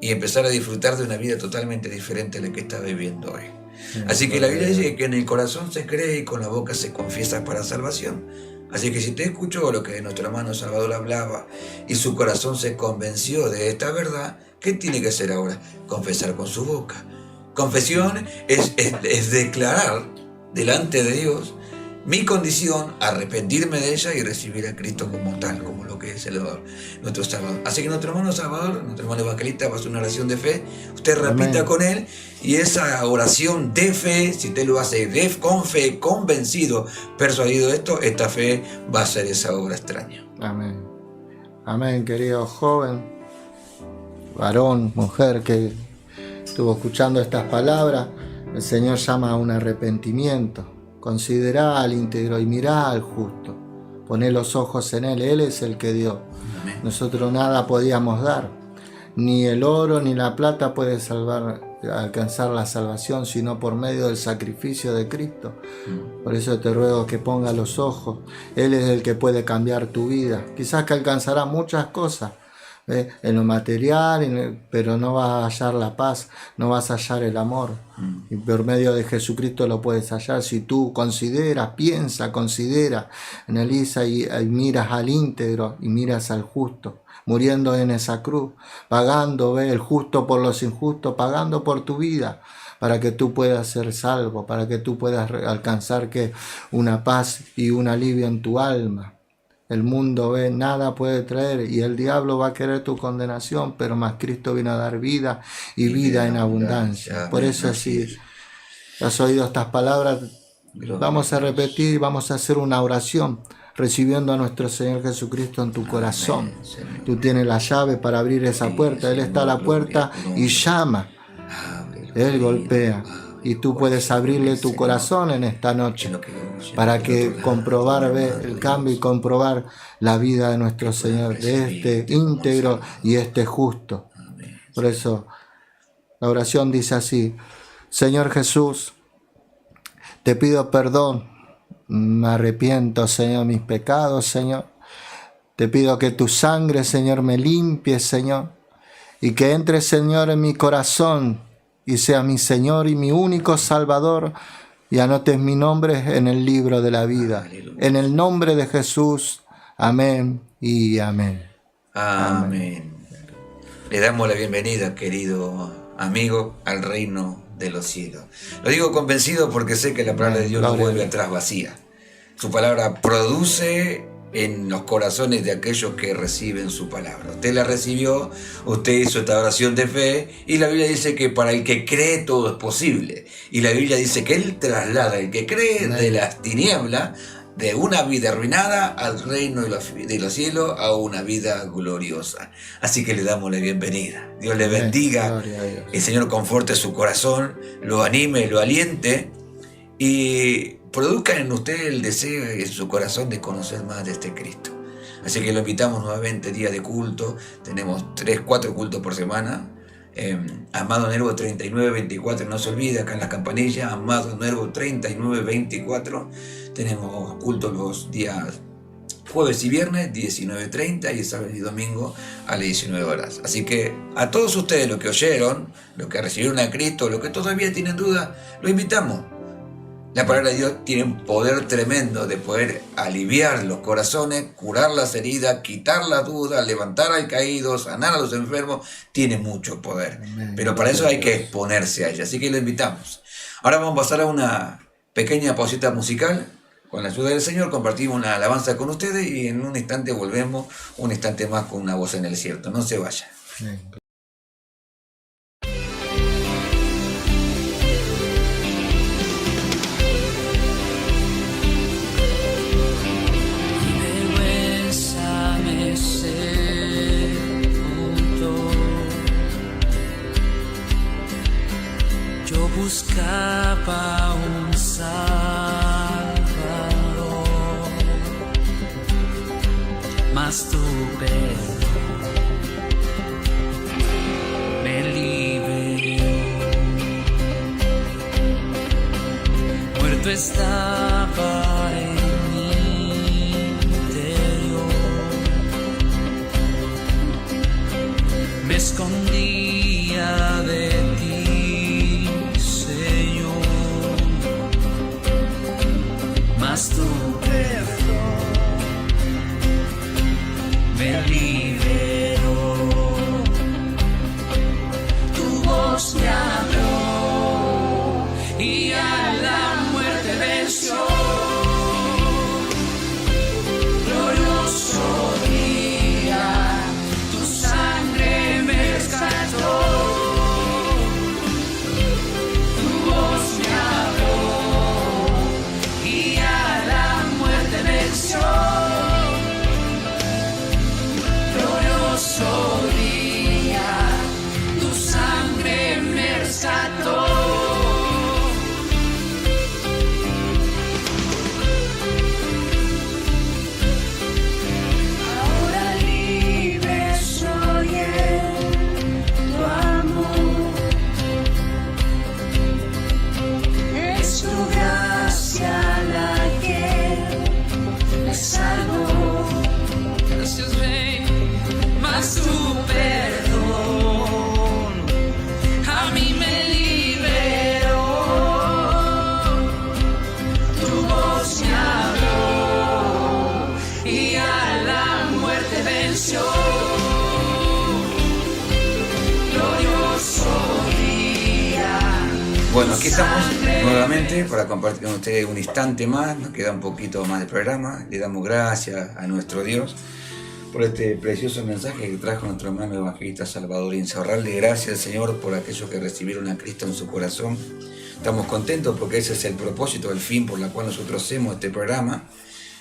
y empezar a disfrutar de una vida totalmente diferente a la que está viviendo hoy. Así que la Biblia dice que en el corazón se cree y con la boca se confiesa para salvación. Así que si usted escuchó lo que nuestro hermano Salvador hablaba y su corazón se convenció de esta verdad, ¿qué tiene que hacer ahora? Confesar con su boca. Confesión es declarar delante de Dios mi condición, arrepentirme de ella y recibir a Cristo como tal, como lo que es nuestro Salvador. Así que nuestro hermano Salvador, nuestro hermano evangelista, va a hacer una oración de fe. Usted repita con él, y esa oración de fe, si usted lo hace con fe, convencido, persuadido de esto, esta fe va a hacer esa obra extraña. Amén. Amén, querido joven, varón, mujer que estuvo escuchando estas palabras. El Señor llama a un arrepentimiento. Considerá al íntegro y mirá al justo. Poné los ojos en Él. Él es el que dio. Amén. Nosotros nada podíamos dar. Ni el oro ni la plata puede alcanzar la salvación, sino por medio del sacrificio de Cristo. Por eso te ruego que pongas los ojos. Él es el que puede cambiar tu vida. Quizás que alcanzará muchas cosas en lo material, pero no vas a hallar la paz, no vas a hallar el amor. Y por medio de Jesucristo lo puedes hallar si tú considera, analiza y miras al íntegro y miras al justo, muriendo en esa cruz, pagando, el justo por los injustos, pagando por tu vida, para que tú puedas ser salvo, para que tú puedas alcanzar una paz y un alivio en tu alma. El mundo nada puede traer, y el diablo va a querer tu condenación, pero más Cristo vino a dar vida y vida en abundancia. Por eso, si has oído estas palabras, vamos a repetir, vamos a hacer una oración recibiendo a nuestro Señor Jesucristo en tu corazón. Tú tienes la llave para abrir esa puerta. Él está a la puerta y llama. Él golpea. Y tú puedes abrirle tu corazón en esta noche para que comprobar el cambio y comprobar la vida de nuestro Señor, de este íntegro y este justo. Por eso la oración dice así: Señor Jesús, te pido perdón, me arrepiento, Señor, mis pecados, Señor. Te pido que tu sangre, Señor, me limpie, Señor, y que entre, Señor, en mi corazón y sea mi Señor y mi único Salvador, y anotes mi nombre en el libro de la vida. Aleluya. En el nombre de Jesús, amén y amén. Amén. Le damos la bienvenida, querido amigo, al reino de los cielos. Lo digo convencido porque sé que la palabra de Dios no vuelve atrás vacía. Su palabra produce en los corazones de aquellos que reciben su palabra. Usted la recibió, usted hizo esta oración de fe, y la Biblia dice que para el que cree todo es posible. Y la Biblia dice que Él traslada al que cree de las tinieblas, de una vida arruinada, al reino de los cielos, a una vida gloriosa. Así que le damos la bienvenida. Dios le bendiga, el Señor conforte su corazón, lo anime, lo aliente, y produzca en usted el deseo en su corazón de conocer más de este Cristo. Así que lo invitamos nuevamente, día de culto. Tenemos 3-4 cultos por semana. Amado Nervo 3924, no se olvide, acá en la campanilla, Amado Nervo 3924. Tenemos cultos los días jueves y viernes 19:30 y sábado y domingo a las 19 horas. Así que a todos ustedes, los que oyeron, los que recibieron a Cristo, los que todavía tienen duda, los invitamos. La palabra de Dios tiene un poder tremendo de poder aliviar los corazones, curar las heridas, quitar las dudas, levantar al caído, sanar a los enfermos. Tiene mucho poder. Pero para eso hay que exponerse a ella. Así que lo invitamos. Ahora vamos a pasar a una pequeña pausita musical. Con la ayuda del Señor compartimos una alabanza con ustedes y en un instante volvemos, un instante más, con una voz en el desierto. No se vaya. Buscaba un Salvador, mas tu perdón me liberó. Muerto estaba en mi interior, me escondía de ti, mas tu perdón me liberó. Tu voz me habló y a la muerte venció. Glorioso día, tu sangre me rescató. Tu voz me habló y a la muerte venció. Glorioso día, tu sangre me rescató. Ahora libre soy en tu amor, es tu gracia la que me salvó. Gracias, Rey, mas tu perdón a mí me liberó. Tu voz me habló y a la muerte venció. Glorioso día. Bueno, aquí estamos nuevamente para compartir con ustedes un instante más. Nos queda un poquito más de programa. Le damos gracias a nuestro Dios por este precioso mensaje que trajo nuestro hermano evangelista Salvador Insaurralde. Gracias, Señor, por aquellos que recibieron a Cristo en su corazón. Estamos contentos porque ese es el propósito, el fin por el cual nosotros hacemos este programa,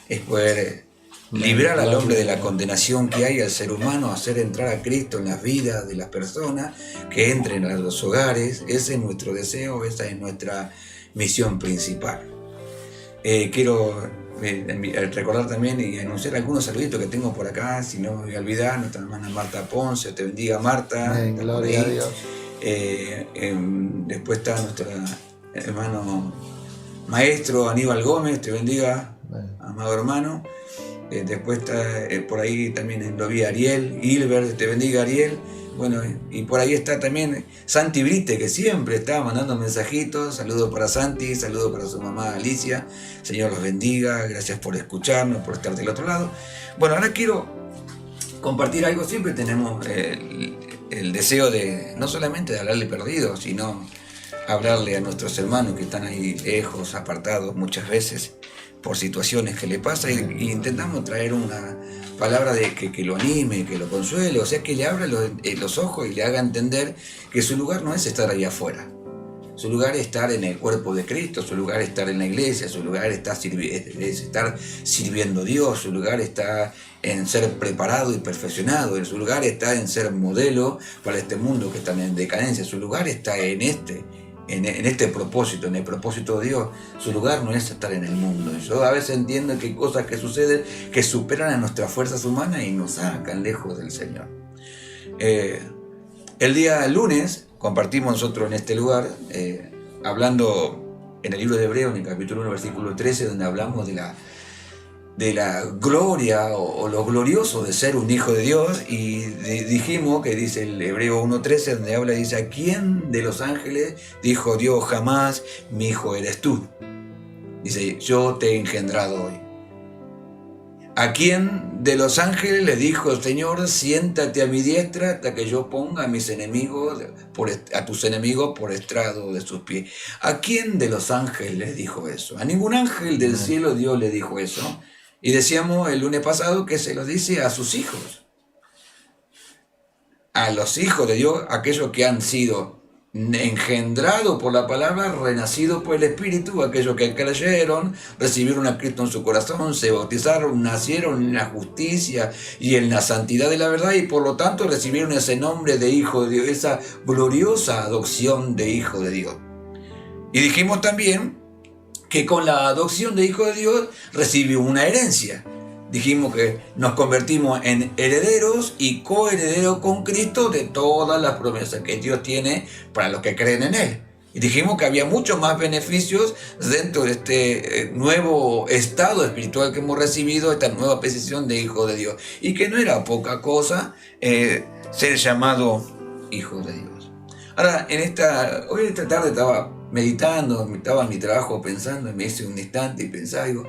es poder librar al hombre de la condenación que hay al ser humano, hacer entrar a Cristo en las vidas de las personas, que entren a los hogares. Ese es nuestro deseo, esa es nuestra misión principal. Quiero recordar también y anunciar algunos saluditos que tengo por acá, si no me voy a olvidar. Nuestra hermana Marta Ponce, te bendiga, Marta. Gloria a Dios. Después está nuestro hermano maestro Aníbal Gómez, te bendiga, amado hermano. Después está por ahí también lo vi Ariel Hilbert, te bendiga, Ariel. Bueno, y por ahí está también Santi Brite, que siempre está mandando mensajitos. Saludos para Santi, saludos para su mamá Alicia. Señor los bendiga, gracias por escucharnos, por estar del otro lado. Bueno, ahora quiero compartir algo. Siempre tenemos el deseo de no solamente de hablarle perdido, sino hablarle a nuestros hermanos que están ahí lejos, apartados muchas veces por situaciones que le pasan, y intentamos traer una palabra que lo anime, que lo consuele, o sea, que le abra los ojos y le haga entender que su lugar no es estar ahí afuera. Su lugar es estar en el cuerpo de Cristo, su lugar es estar en la iglesia, su lugar es estar sirviendo a Dios, su lugar está en ser preparado y perfeccionado, su lugar está en ser modelo para este mundo que está en decadencia, su lugar está en este propósito, en el propósito de Dios. Su lugar no es estar en el mundo. Yo a veces entiendo que hay cosas que suceden que superan a nuestras fuerzas humanas y nos sacan lejos del Señor. El día lunes compartimos nosotros en este lugar, hablando en el libro de Hebreos, en el capítulo 1, versículo 13, donde hablamos de la gloria o lo glorioso de ser un hijo de Dios, y dijimos que dice el Hebreo 1.13, donde habla, dice: ¿a quién de los ángeles dijo Dios jamás, mi hijo eres tú? Dice: yo te he engendrado hoy. ¿A quién de los ángeles le dijo el Señor: siéntate a mi diestra hasta que yo ponga a mis enemigos, a tus enemigos por estrado de sus pies? ¿A quién de los ángeles le dijo eso? A ningún ángel del cielo Dios le dijo eso. Y decíamos el lunes pasado que se lo dice a sus hijos. A los hijos de Dios, aquellos que han sido engendrados por la palabra, renacidos por el Espíritu, aquellos que creyeron, recibieron a Cristo en su corazón, se bautizaron, nacieron en la justicia y en la santidad de la verdad, y por lo tanto recibieron ese nombre de hijo de Dios, esa gloriosa adopción de hijo de Dios. Y dijimos también que con la adopción de hijo de Dios recibió una herencia. Dijimos que nos convertimos en herederos y coherederos con Cristo de todas las promesas que Dios tiene para los que creen en Él. Y dijimos que había muchos más beneficios dentro de este nuevo estado espiritual que hemos recibido, esta nueva posición de hijo de Dios. Y que no era poca cosa ser llamado hijo de Dios. Ahora, hoy esta tarde estaba meditando, estaba en mi trabajo pensando, y me hice un instante y pensaba, digo,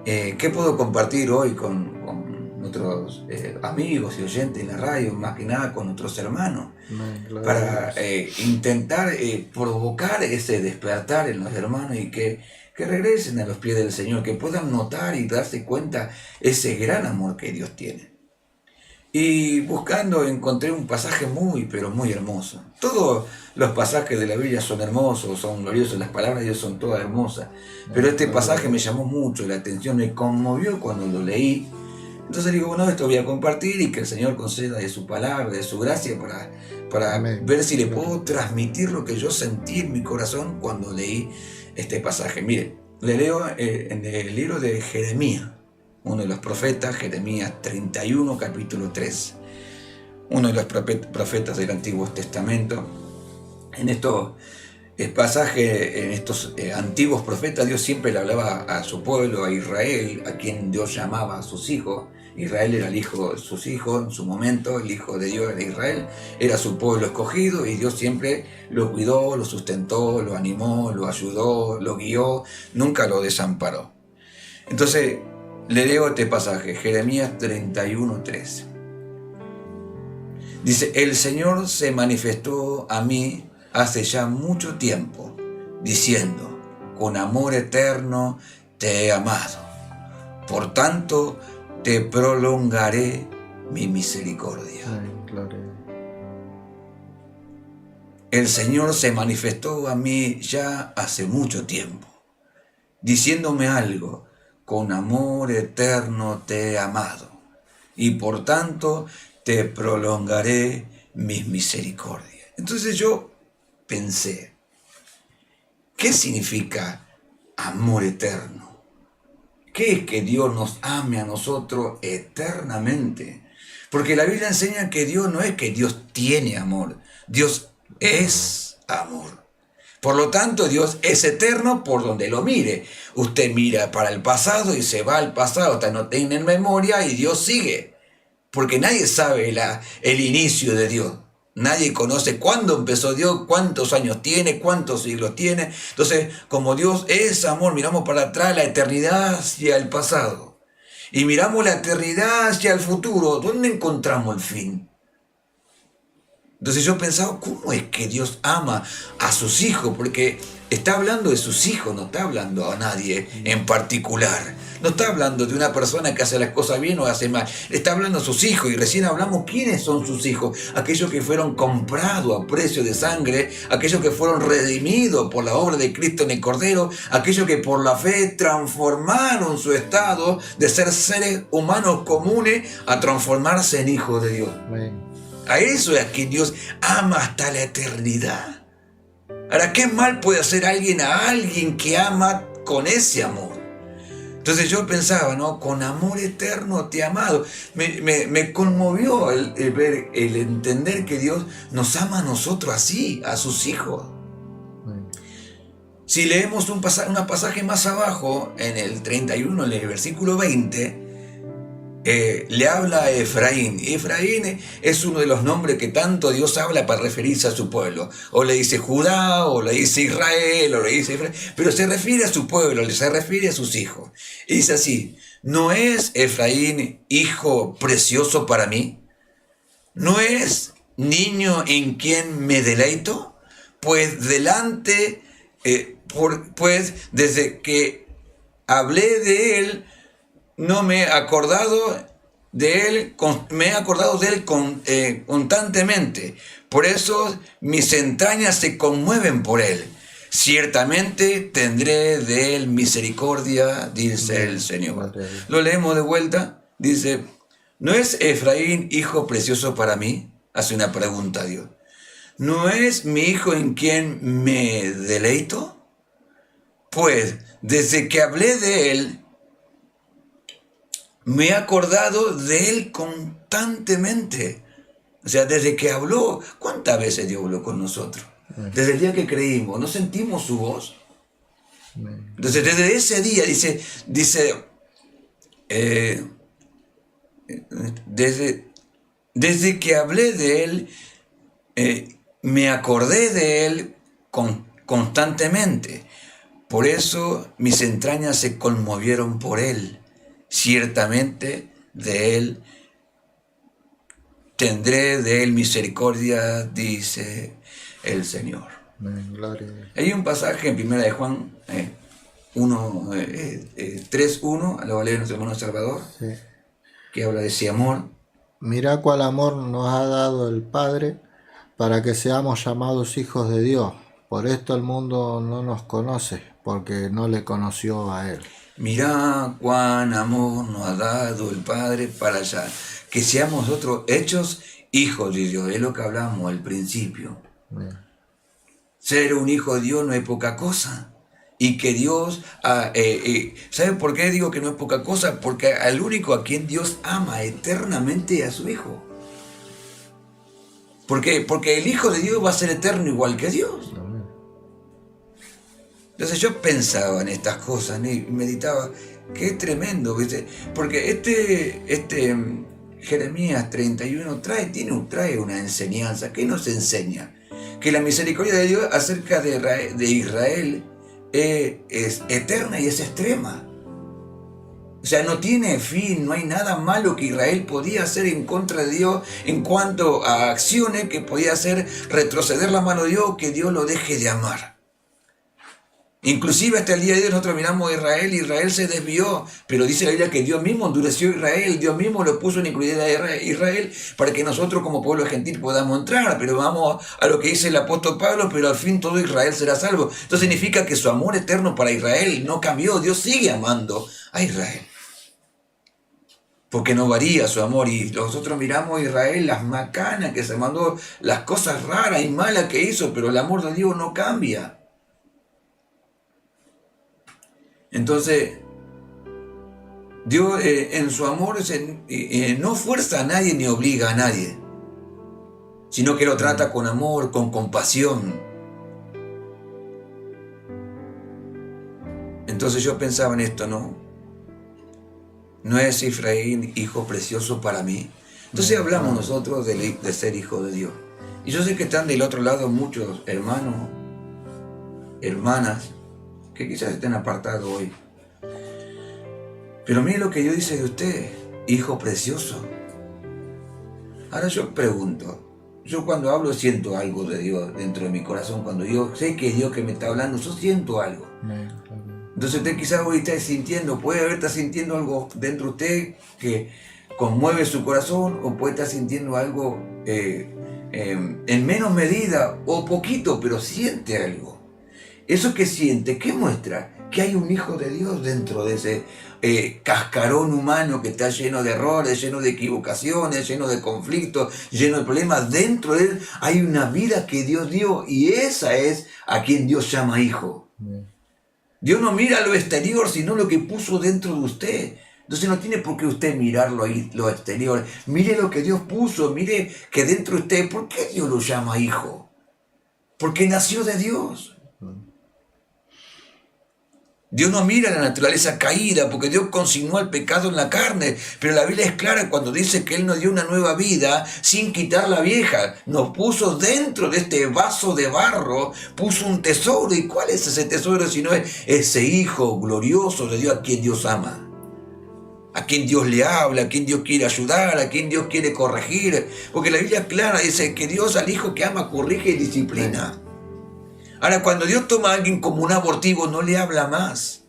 ¿qué puedo compartir hoy con nuestros amigos y oyentes en la radio, más que nada con nuestros hermanos? Para intentar provocar ese despertar en los hermanos y que regresen a los pies del Señor, que puedan notar y darse cuenta ese gran amor que Dios tiene. Y buscando encontré un pasaje muy, pero muy hermoso. Todos los pasajes de la Biblia son hermosos, son gloriosos, las palabras de Dios son todas hermosas. Pero este pasaje me llamó mucho la atención, me conmovió cuando lo leí. Entonces digo, bueno, esto voy a compartir y que el Señor conceda de su palabra, de su gracia, para ver si le puedo transmitir lo que yo sentí en mi corazón cuando leí este pasaje. Mire, le leo en el libro de Jeremías, uno de los profetas, Jeremías 31, capítulo 3. Uno de los profetas del Antiguo Testamento. En estos pasajes, en estos antiguos profetas, Dios siempre le hablaba a su pueblo, a Israel, a quien Dios llamaba a sus hijos. Israel era el hijo de sus hijos en su momento, el hijo de Dios era Israel, era su pueblo escogido, y Dios siempre lo cuidó, lo sustentó, lo animó, lo ayudó, lo guió, nunca lo desamparó. Entonces, le leo este pasaje, Jeremías 31:3. Dice: el Señor se manifestó a mí hace ya mucho tiempo, diciendo: con amor eterno te he amado, por tanto te prolongaré mi misericordia. El Señor se manifestó a mí ya hace mucho tiempo, diciéndome algo: con amor eterno te he amado, y por tanto te prolongaré mis misericordias. Entonces yo pensé, ¿qué significa amor eterno? ¿Qué es que Dios nos ame a nosotros eternamente? Porque la Biblia enseña que Dios no es que Dios tiene amor, Dios es amor. Por lo tanto, Dios es eterno por donde lo mire. Usted mira para el pasado y se va al pasado hasta no tiene memoria, y Dios sigue. Porque nadie sabe el inicio de Dios. Nadie conoce cuándo empezó Dios, cuántos años tiene, cuántos siglos tiene. Entonces, como Dios es amor, miramos para atrás, la eternidad hacia el pasado. Y miramos la eternidad hacia el futuro. ¿Dónde encontramos el fin? Entonces yo pensaba, ¿cómo es que Dios ama a sus hijos? Porque está hablando de sus hijos, no está hablando a nadie en particular. No está hablando de una persona que hace las cosas bien o hace mal. Está hablando a sus hijos y recién hablamos quiénes son sus hijos. Aquellos que fueron comprados a precio de sangre, aquellos que fueron redimidos por la obra de Cristo en el Cordero, aquellos que por la fe transformaron su estado de ser seres humanos comunes a transformarse en hijos de Dios. Amén. A eso es a quien Dios ama hasta la eternidad. Ahora, ¿qué mal puede hacer alguien a alguien que ama con ese amor? Entonces yo pensaba, ¿no? Con amor eterno te he amado. Me conmovió el ver, el entender que Dios nos ama a nosotros así, a sus hijos. Si leemos un pasaje más abajo, en el 31, en el versículo 20, le habla a Efraín. Efraín es uno de los nombres que tanto Dios habla para referirse a su pueblo. O le dice Judá, o le dice Israel, o le dice Efraín, pero se refiere a su pueblo, se refiere a sus hijos. Y dice así: ¿no es Efraín hijo precioso para mí? ¿No es niño en quien me deleito? Pues desde que hablé de él, no me he acordado de él, constantemente. Por eso mis entrañas se conmueven por él. Ciertamente tendré de él misericordia, dice el Señor. Lo leemos de vuelta. Dice: ¿no es Efraín hijo precioso para mí? Hace una pregunta a Dios. ¿No es mi hijo en quien me deleito? Pues desde que hablé de él, me he acordado de él constantemente. O sea, desde que habló, ¿cuántas veces Dios habló con nosotros? Desde el día que creímos, ¿no sentimos su voz? Entonces, desde ese día, desde que hablé de él, me acordé de él constantemente. Por eso mis entrañas se conmovieron por él. Ciertamente de él tendré de él misericordia, dice el Señor. Gloria. Hay un pasaje en 1 de Juan 3:1, lo va a leer nuestro hermano Salvador, Sí. que habla de ese amor. Mirá cuál amor nos ha dado el Padre para que seamos llamados hijos de Dios. Por esto el mundo no nos conoce, porque no le conoció a Él. Mirá cuán amor nos ha dado el Padre para que seamos nosotros hechos hijos de Dios. Es lo que hablamos al principio. Bien. Ser un hijo de Dios no es poca cosa. Y que Dios, ¿saben por qué digo que no es poca cosa? Porque al único a quien Dios ama eternamente es a su Hijo. ¿Por qué? Porque el Hijo de Dios va a ser eterno igual que Dios. Entonces yo pensaba en estas cosas, ¿no? Y meditaba, qué tremendo, ¿viste? Porque Jeremías 31 trae una enseñanza. ¿Qué nos enseña? Que la misericordia de Dios acerca de Israel es eterna y es extrema. O sea, no tiene fin, no hay nada malo que Israel podía hacer en contra de Dios en cuanto a acciones que podía hacer retroceder la mano de Dios, que Dios lo deje de amar. Inclusive hasta el día de hoy nosotros miramos a Israel y Israel se desvió, pero dice la Biblia que Dios mismo endureció a Israel, Dios mismo lo puso en iniquidad a Israel para que nosotros como pueblo gentil podamos entrar. Pero vamos a lo que dice el apóstol Pablo: pero al fin todo Israel será salvo. Esto significa que su amor eterno para Israel no cambió. Dios sigue amando a Israel, porque no varía su amor. Y nosotros miramos a Israel, las macanas que se mandó, las cosas raras y malas que hizo, pero el amor de Dios no cambia. Entonces, Dios en su amor no fuerza a nadie ni obliga a nadie, sino que lo trata con amor, con compasión. Entonces yo pensaba en esto, ¿no? ¿No es Efraín hijo precioso para mí? Entonces hablamos nosotros de ser hijo de Dios. Y yo sé que están del otro lado muchos hermanos, hermanas, que quizás estén apartados hoy. Pero mire lo que Dios dice de usted: hijo precioso. Ahora yo pregunto, yo cuando hablo siento algo de Dios dentro de mi corazón. Cuando yo sé que es Dios que me está hablando, yo siento algo. Entonces usted quizás hoy está sintiendo, puede estar sintiendo algo dentro de usted que conmueve su corazón, o puede estar sintiendo algo en menos medida o poquito, pero siente algo. Eso que siente, ¿qué muestra? Que hay un hijo de Dios dentro de ese cascarón humano que está lleno de errores, lleno de equivocaciones, lleno de conflictos, lleno de problemas. Dentro de él hay una vida que Dios dio, y esa es a quien Dios llama hijo. Dios no mira lo exterior, sino lo que puso dentro de usted. Entonces no tiene por qué usted mirarlo ahí, lo exterior. Mire lo que Dios puso, mire que dentro de usted, ¿por qué Dios lo llama hijo? Porque nació de Dios. Dios no mira la naturaleza caída, porque Dios consignó el pecado en la carne, pero la Biblia es clara cuando dice que Él nos dio una nueva vida sin quitar la vieja. Nos puso dentro de este vaso de barro, puso un tesoro. ¿Y cuál es ese tesoro si no es ese Hijo glorioso de Dios a quien Dios ama? A quien Dios le habla, a quien Dios quiere ayudar, a quien Dios quiere corregir. Porque la Biblia es clara, dice que Dios al Hijo que ama corrige y disciplina. Ahora, cuando Dios toma a alguien como un abortivo, no le habla más.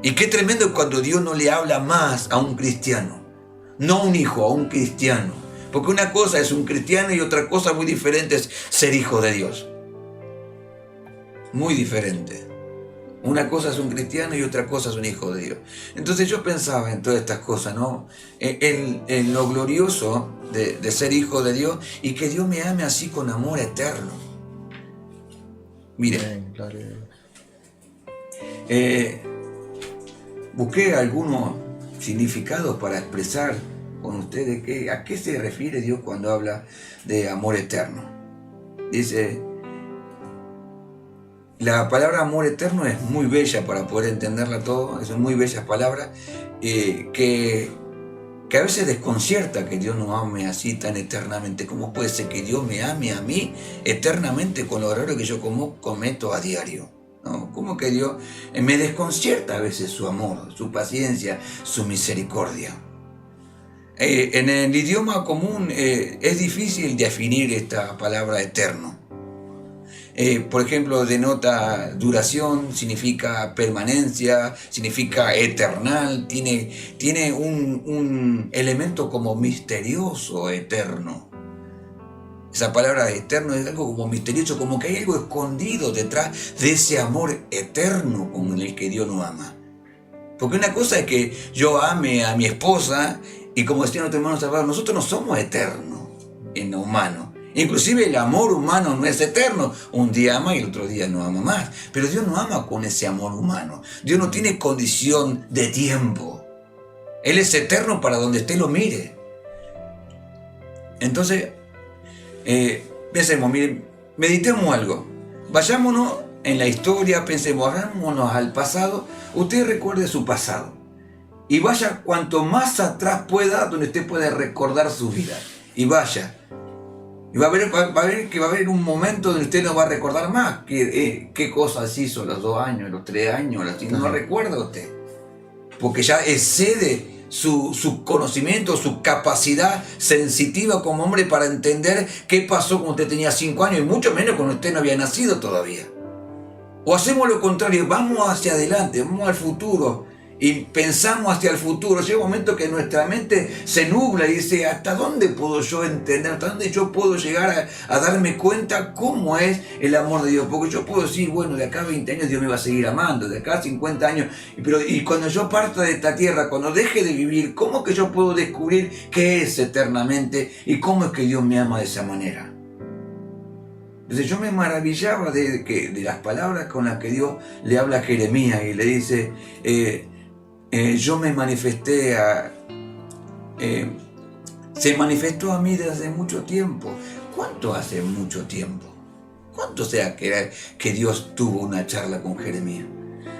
Y qué tremendo cuando Dios no le habla más a un cristiano. No a un hijo, a un cristiano. Porque una cosa es un cristiano y otra cosa muy diferente es ser hijo de Dios. Muy diferente. Una cosa es un cristiano y otra cosa es un hijo de Dios. Entonces yo pensaba en todas estas cosas, ¿no? En lo glorioso de ser hijo de Dios, y que Dios me ame así con amor eterno. Miren, busqué algunos significados para expresar con ustedes a qué se refiere Dios cuando habla de amor eterno. Dice, la palabra amor eterno es muy bella para poder entenderla todo, es muy bella palabra, que a veces desconcierta que Dios nos ame así tan eternamente. ¿Cómo puede ser que Dios me ame a mí eternamente con los errores que yo cometo a diario? ¿No? ¿Cómo que Dios me desconcierta a veces su amor, su paciencia, su misericordia? En el idioma común es difícil definir esta palabra eterno. Por ejemplo, denota duración, significa permanencia, significa eternal, tiene un elemento como misterioso, eterno. Esa palabra eterno es algo como misterioso, como que hay algo escondido detrás de ese amor eterno con el que Dios nos ama. Porque una cosa es que yo ame a mi esposa, y como decía nuestro hermano Salvador, nosotros no somos eternos en lo humano. Inclusive el amor humano no es eterno. Un día ama y el otro día no ama más. Pero Dios no ama con ese amor humano. Dios no tiene condición de tiempo. Él es eterno para donde usted lo mire. Entonces, pensemos, miren, meditemos algo. Vayámonos en la historia, pensemos, vámonos al pasado. Usted recuerde su pasado. Y vaya cuanto más atrás pueda, donde usted pueda recordar su vida. Y vaya. Y va a ver que va a haber un momento donde usted no va a recordar más qué cosas hizo los 2 años, los 3 años, no recuerda usted. Porque ya excede su conocimiento, su capacidad sensitiva como hombre para entender qué pasó cuando usted tenía 5 años, y mucho menos cuando usted no había nacido todavía. O hacemos lo contrario, vamos hacia adelante, vamos al futuro. Y pensamos hacia el futuro. Llega un momento que nuestra mente se nubla y dice, ¿hasta dónde puedo yo entender? ¿Hasta dónde yo puedo llegar a darme cuenta cómo es el amor de Dios? Porque yo puedo decir, bueno, de acá a 20 años Dios me va a seguir amando, de acá a 50 años. Y cuando yo parta de esta tierra, cuando deje de vivir, ¿cómo que yo puedo descubrir qué es eternamente y cómo es que Dios me ama de esa manera? Entonces yo me maravillaba de las palabras con las que Dios le habla a Jeremías y le dice... yo me manifesté se manifestó a mí desde hace mucho tiempo. ¿Cuánto hace mucho tiempo? ¿Cuánto sea que Dios tuvo una charla con Jeremías?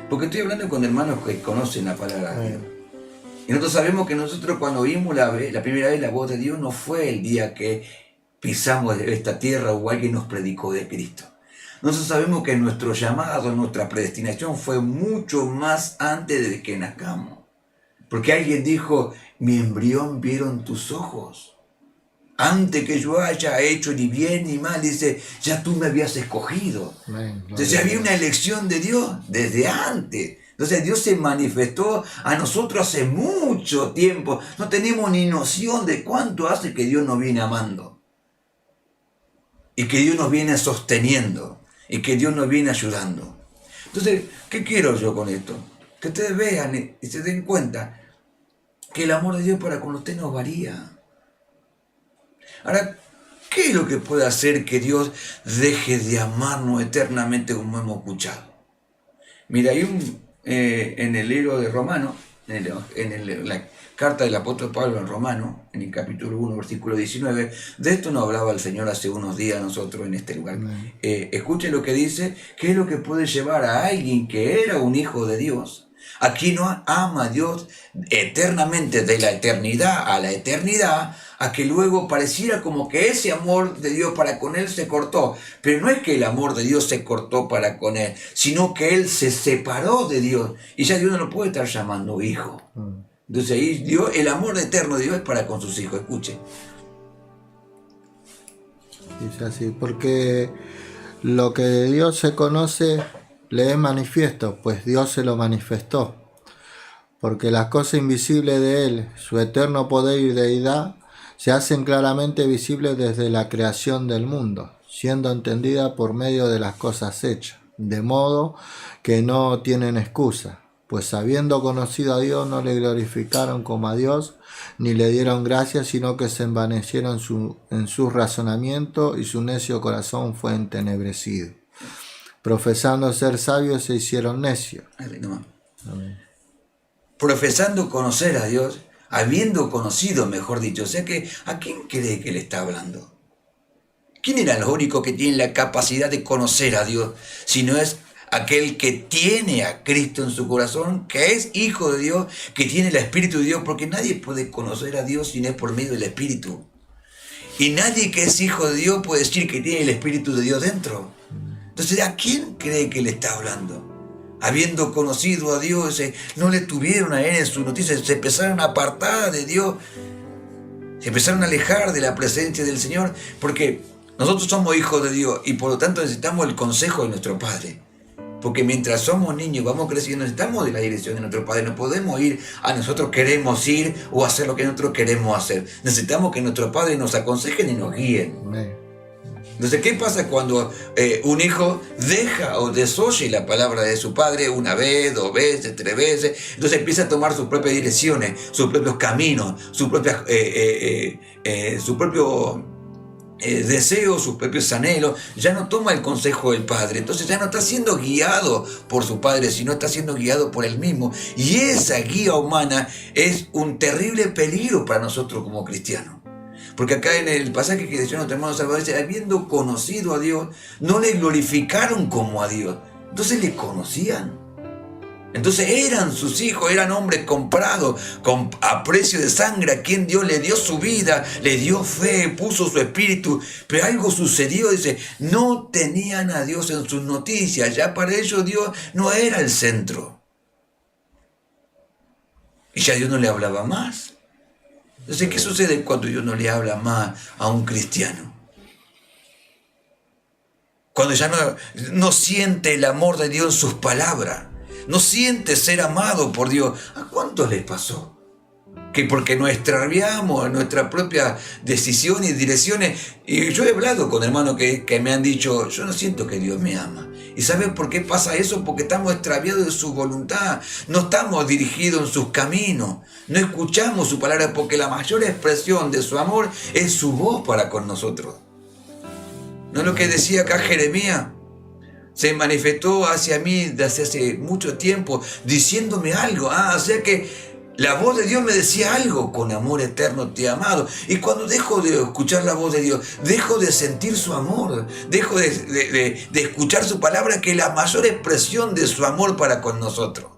Porque estoy hablando con hermanos que conocen la palabra de Dios. Y nosotros sabemos que nosotros cuando oímos la primera vez la voz de Dios no fue el día que pisamos esta tierra o alguien nos predicó de Cristo. Nosotros sabemos que nuestro llamado, nuestra predestinación fue mucho más antes de que nazcamos. Porque alguien dijo, mi embrión vieron tus ojos. Antes que yo haya hecho ni bien ni mal, dice, ya tú me habías escogido. Amén. Entonces había una elección de Dios desde antes. Entonces Dios se manifestó a nosotros hace mucho tiempo. No tenemos ni noción de cuánto hace que Dios nos viene amando. Y que Dios nos viene sosteniendo. Y que Dios nos viene ayudando. Entonces, ¿qué quiero yo con esto? Que ustedes vean y se den cuenta que el amor de Dios para con usted no varía. Ahora, ¿qué es lo que puede hacer que Dios deje de amarnos eternamente como hemos escuchado? Mira, hay en el libro de Romano, la carta del apóstol Pablo en Romano, en el capítulo 1, versículo 19, de esto nos hablaba el Señor hace unos días nosotros en este lugar. Escuchen lo que dice, ¿qué es lo que puede llevar a alguien que era un hijo de Dios? Aquí no ama a Dios eternamente, de la eternidad a la eternidad, a que luego pareciera como que ese amor de Dios para con él se cortó. Pero no es que el amor de Dios se cortó para con él, sino que él se separó de Dios. Y ya Dios no lo puede estar llamando hijo. Entonces ahí Dios, el amor eterno de Dios es para con sus hijos. Escuchen. Dice así, porque lo que de Dios se conoce le es manifiesto, pues Dios se lo manifestó. Porque las cosas invisibles de Él, su eterno poder y deidad, se hacen claramente visibles desde la creación del mundo, siendo entendidas por medio de las cosas hechas, de modo que no tienen excusa, pues habiendo conocido a Dios no le glorificaron como a Dios, ni le dieron gracias, sino que se envanecieron en su razonamiento y su necio corazón fue entenebrecido. Profesando ser sabios se hicieron necios. Amén. Profesando conocer a Dios, habiendo conocido, mejor dicho. O sea que, ¿a quién cree que le está hablando? ¿Quién era el único que tiene la capacidad de conocer a Dios? Si no es aquel que tiene a Cristo en su corazón, que es hijo de Dios, que tiene el Espíritu de Dios, porque nadie puede conocer a Dios si no es por medio del Espíritu. Y nadie que es hijo de Dios puede decir que tiene el Espíritu de Dios dentro. Entonces, ¿a quién cree que le está hablando? Habiendo conocido a Dios, no le tuvieron a él en su noticia, se empezaron a apartar de Dios, se empezaron a alejar de la presencia del Señor, porque nosotros somos hijos de Dios y por lo tanto necesitamos el consejo de nuestro Padre. Porque mientras somos niños, vamos creciendo, necesitamos de la dirección de nuestro Padre. No podemos ir a nosotros queremos ir o hacer lo que nosotros queremos hacer. Necesitamos que nuestro Padre nos aconsejen y nos guíen. Entonces, ¿qué pasa cuando un hijo deja o desoye la palabra de su padre una vez, 2 veces, 3 veces? Entonces empieza a tomar sus propias direcciones, sus propios caminos, su propio deseos, sus propios anhelos. Ya no toma el consejo del padre. Entonces ya no está siendo guiado por su padre, sino está siendo guiado por él mismo. Y esa guía humana es un terrible peligro para nosotros como cristianos. Porque acá en el pasaje que decía nuestro hermano Salvador dice, habiendo conocido a Dios, no le glorificaron como a Dios. Entonces le conocían. Entonces eran sus hijos, eran hombres comprados a precio de sangre, a quien Dios le dio su vida, le dio fe, puso su espíritu. Pero algo sucedió, dice, no tenían a Dios en sus noticias. Ya para ellos Dios no era el centro. Y ya Dios no le hablaba más. Entonces, ¿qué sucede cuando Dios no le habla más a un cristiano? Cuando ya no siente el amor de Dios en sus palabras, no siente ser amado por Dios. ¿A cuántos les pasó? Que porque nos extraviamos en nuestra propia decisión y direcciones. Y yo he hablado con hermanos que me han dicho, yo no siento que Dios me ama. ¿Y saben por qué pasa eso? Porque estamos extraviados de su voluntad, no estamos dirigidos en sus caminos, no escuchamos su palabra, porque la mayor expresión de su amor es su voz para con nosotros. ¿No es lo que decía acá Jeremías? Se manifestó hacia mí desde hace mucho tiempo, diciéndome algo. O sea que la voz de Dios me decía algo, con amor eterno te he amado. Y cuando dejo de escuchar la voz de Dios, dejo de sentir su amor, dejo de escuchar su palabra, que es la mayor expresión de su amor para con nosotros.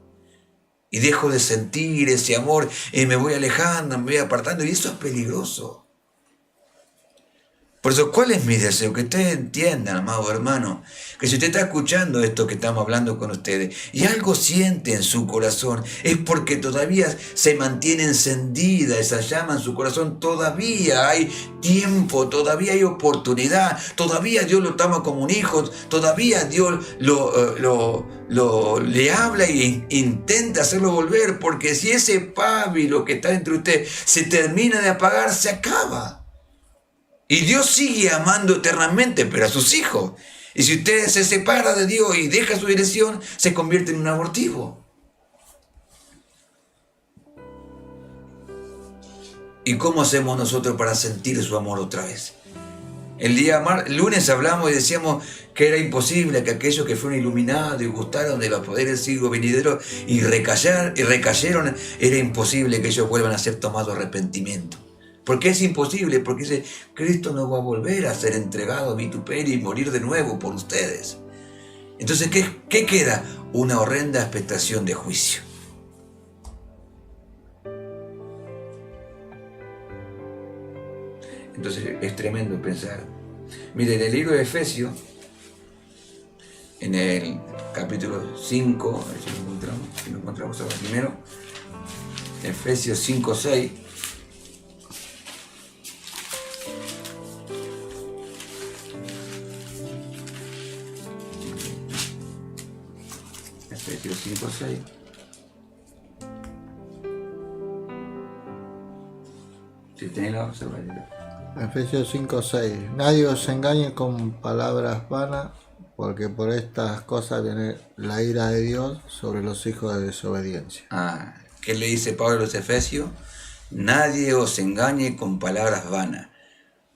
Y dejo de sentir ese amor y me voy alejando, me voy apartando, y eso es peligroso. Por eso, ¿cuál es mi deseo? Que ustedes entiendan, amado hermano, que si usted está escuchando esto que estamos hablando con ustedes y algo siente en su corazón, es porque todavía se mantiene encendida esa llama en su corazón, todavía hay tiempo, todavía hay oportunidad, todavía Dios lo toma como un hijo, todavía Dios le habla e intenta hacerlo volver, porque si ese pábilo que está entre usted se termina de apagar, se acaba. Y Dios sigue amando eternamente, pero a sus hijos. Y si usted se separa de Dios y deja su dirección, se convierte en un abortivo. ¿Y cómo hacemos nosotros para sentir su amor otra vez? El lunes hablamos y decíamos que era imposible que aquellos que fueron iluminados y gustaron de los poderes siglos venideros y recayeron, era imposible que ellos vuelvan a ser tomados arrepentimiento. ¿Por qué es imposible? Porque dice, Cristo no va a volver a ser entregado a vituperio y morir de nuevo por ustedes. Entonces, ¿qué queda? Una horrenda expectación de juicio. Entonces, es tremendo pensar. Mire, en el libro de Efesios, en el capítulo 5, a ver si lo encontramos ahora primero, Efesios 5, 6, Efesios 5, 6. Si tenéis la observación. Efesios 5, 6. Nadie os engañe con palabras vanas, porque por estas cosas viene la ira de Dios sobre los hijos de desobediencia. ¿Qué le dice Pablo a los Efesios? Nadie os engañe con palabras vanas.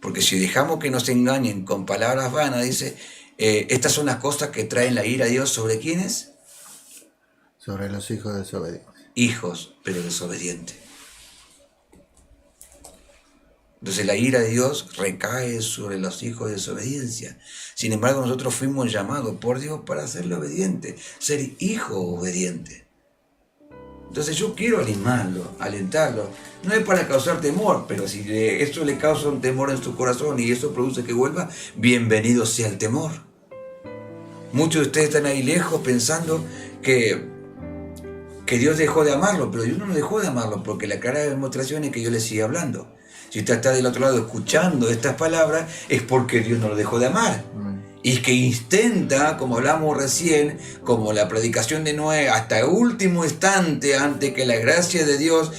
Porque si dejamos que nos engañen con palabras vanas, dice, estas son las cosas que traen la ira de Dios sobre ¿quiénes? Sobre los hijos de desobediencia. Hijos, pero desobedientes. Entonces la ira de Dios recae sobre los hijos de desobediencia. Sin embargo, nosotros fuimos llamados por Dios para serle obedientes, ser hijos obedientes. Entonces yo quiero animarlo, alentarlo. No es para causar temor, pero si esto le causa un temor en su corazón y eso produce que vuelva, bienvenido sea el temor. Muchos de ustedes están ahí lejos pensando que Dios dejó de amarlo, pero Dios no dejó de amarlo, porque la clara demostración es que Dios le sigue hablando. Si usted está del otro lado escuchando estas palabras, es porque Dios no lo dejó de amar. Y que intenta, como hablamos recién, como la predicación de Noé, hasta el último instante, antes que la gracia de Dios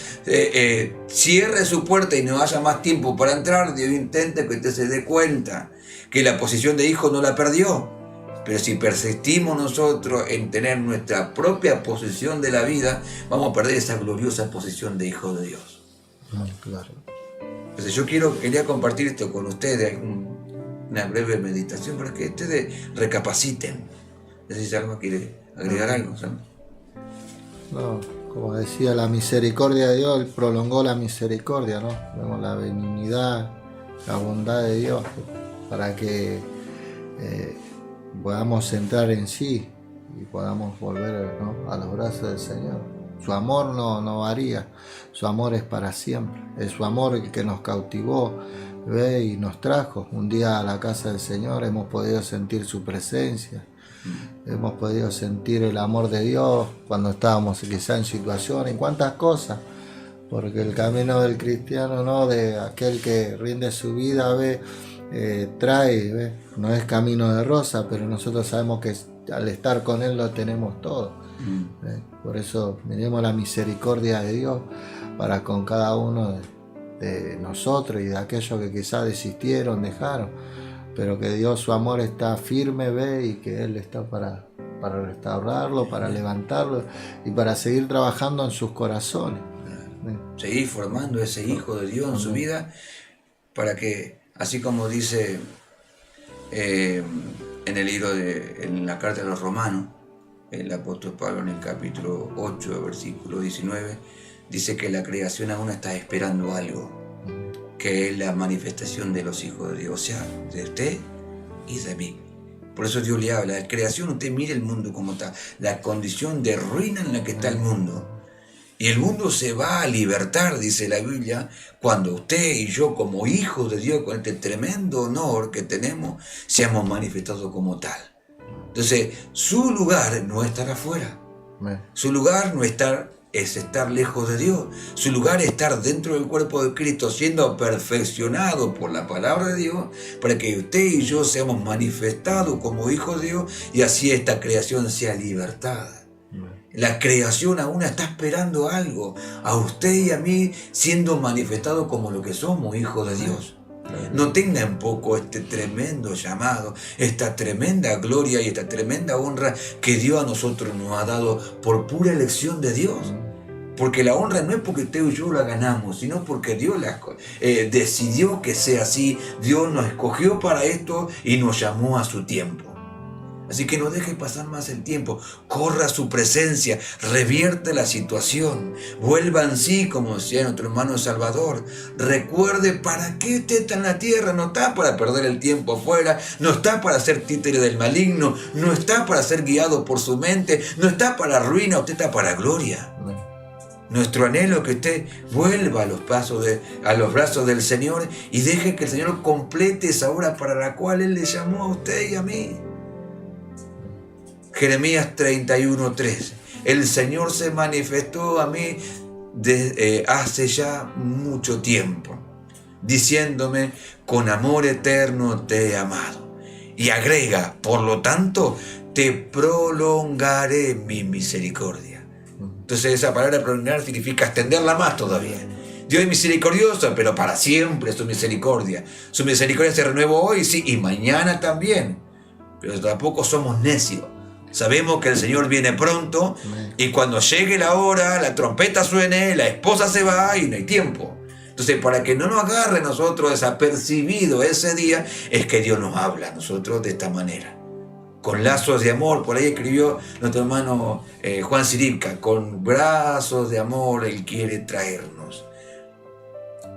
cierre su puerta y no haya más tiempo para entrar, Dios intenta que usted se dé cuenta que la posición de hijo no la perdió. Pero si persistimos nosotros en tener nuestra propia posición de la vida, vamos a perder esa gloriosa posición de hijo de Dios. Claro. Entonces yo quería compartir esto con ustedes, una breve meditación para que ustedes recapaciten. No sé si Salma quiere agregar algo, Salma. No, como decía, la misericordia de Dios, Él prolongó la misericordia, ¿no? Vemos la benignidad, la bondad de Dios para que podamos entrar en sí y podamos volver, ¿no?, a los brazos del Señor. Su amor no varía, su amor es para siempre, es su amor el que nos cautivó, ¿ve?, y nos trajo un día a la casa del Señor. Hemos podido sentir su presencia, hemos podido sentir el amor de Dios cuando estábamos quizá en situaciones, en cuántas cosas, porque el camino del cristiano, ¿no?, de aquel que rinde su vida, trae, ¿ve?, no es camino de rosa, pero nosotros sabemos que al estar con Él lo tenemos todo. Por eso miremos la misericordia de Dios para con cada uno de nosotros y de aquellos que quizás desistieron, dejaron, pero que Dios, su amor está firme, ve, y que Él está para restaurarlo, para levantarlo y para seguir trabajando en sus corazones. Seguir formando ese hijo de Dios en su vida, para que, así como dice en el libro en la carta de los Romanos, el apóstol Pablo en el capítulo 8, versículo 19, dice que la creación aún está esperando algo, que es la manifestación de los hijos de Dios, o sea, de usted y de mí. Por eso Dios le habla, la creación, usted mire el mundo como está, la condición de ruina en la que está el mundo. Y el mundo se va a libertar, dice la Biblia, cuando usted y yo como hijos de Dios, con este tremendo honor que tenemos, seamos manifestados como tal. Entonces, su lugar no es estar afuera. Su lugar no es estar lejos de Dios. Su lugar es estar dentro del cuerpo de Cristo, siendo perfeccionado por la palabra de Dios, para que usted y yo seamos manifestados como hijos de Dios y así esta creación sea libertada. La creación aún está esperando algo, a usted y a mí siendo manifestados como lo que somos, hijos de Dios. No tenga en poco este tremendo llamado, esta tremenda gloria y esta tremenda honra que Dios a nosotros nos ha dado por pura elección de Dios. Porque la honra no es porque usted y yo la ganamos, sino porque Dios decidió que sea así. Dios nos escogió para esto y nos llamó a su tiempo. Así que no deje pasar más el tiempo, corra a su presencia, revierte la situación, vuelva en sí, como decía nuestro hermano Salvador. Recuerde para qué usted está en la tierra, no está para perder el tiempo afuera, no está para ser títere del maligno, no está para ser guiado por su mente, no está para ruina, usted está para gloria. Nuestro anhelo es que usted vuelva a los brazos del Señor y deje que el Señor complete esa obra para la cual Él le llamó a usted y a mí. Jeremías 31:3. El Señor se manifestó a mí hace ya mucho tiempo, diciéndome, con amor eterno te he amado. Y agrega, por lo tanto, te prolongaré mi misericordia. Entonces esa palabra prolongar significa extenderla más todavía. Dios es misericordioso, pero para siempre su misericordia. Su misericordia se renueva hoy, sí, y mañana también. Pero tampoco somos necios. Sabemos que el Señor viene pronto y cuando llegue la hora, la trompeta suene, la esposa se va y no hay tiempo. Entonces, para que no nos agarre a nosotros desapercibido ese día, es que Dios nos habla a nosotros de esta manera. Con lazos de amor, por ahí escribió nuestro hermano Juan Siripka, con brazos de amor Él quiere traernos.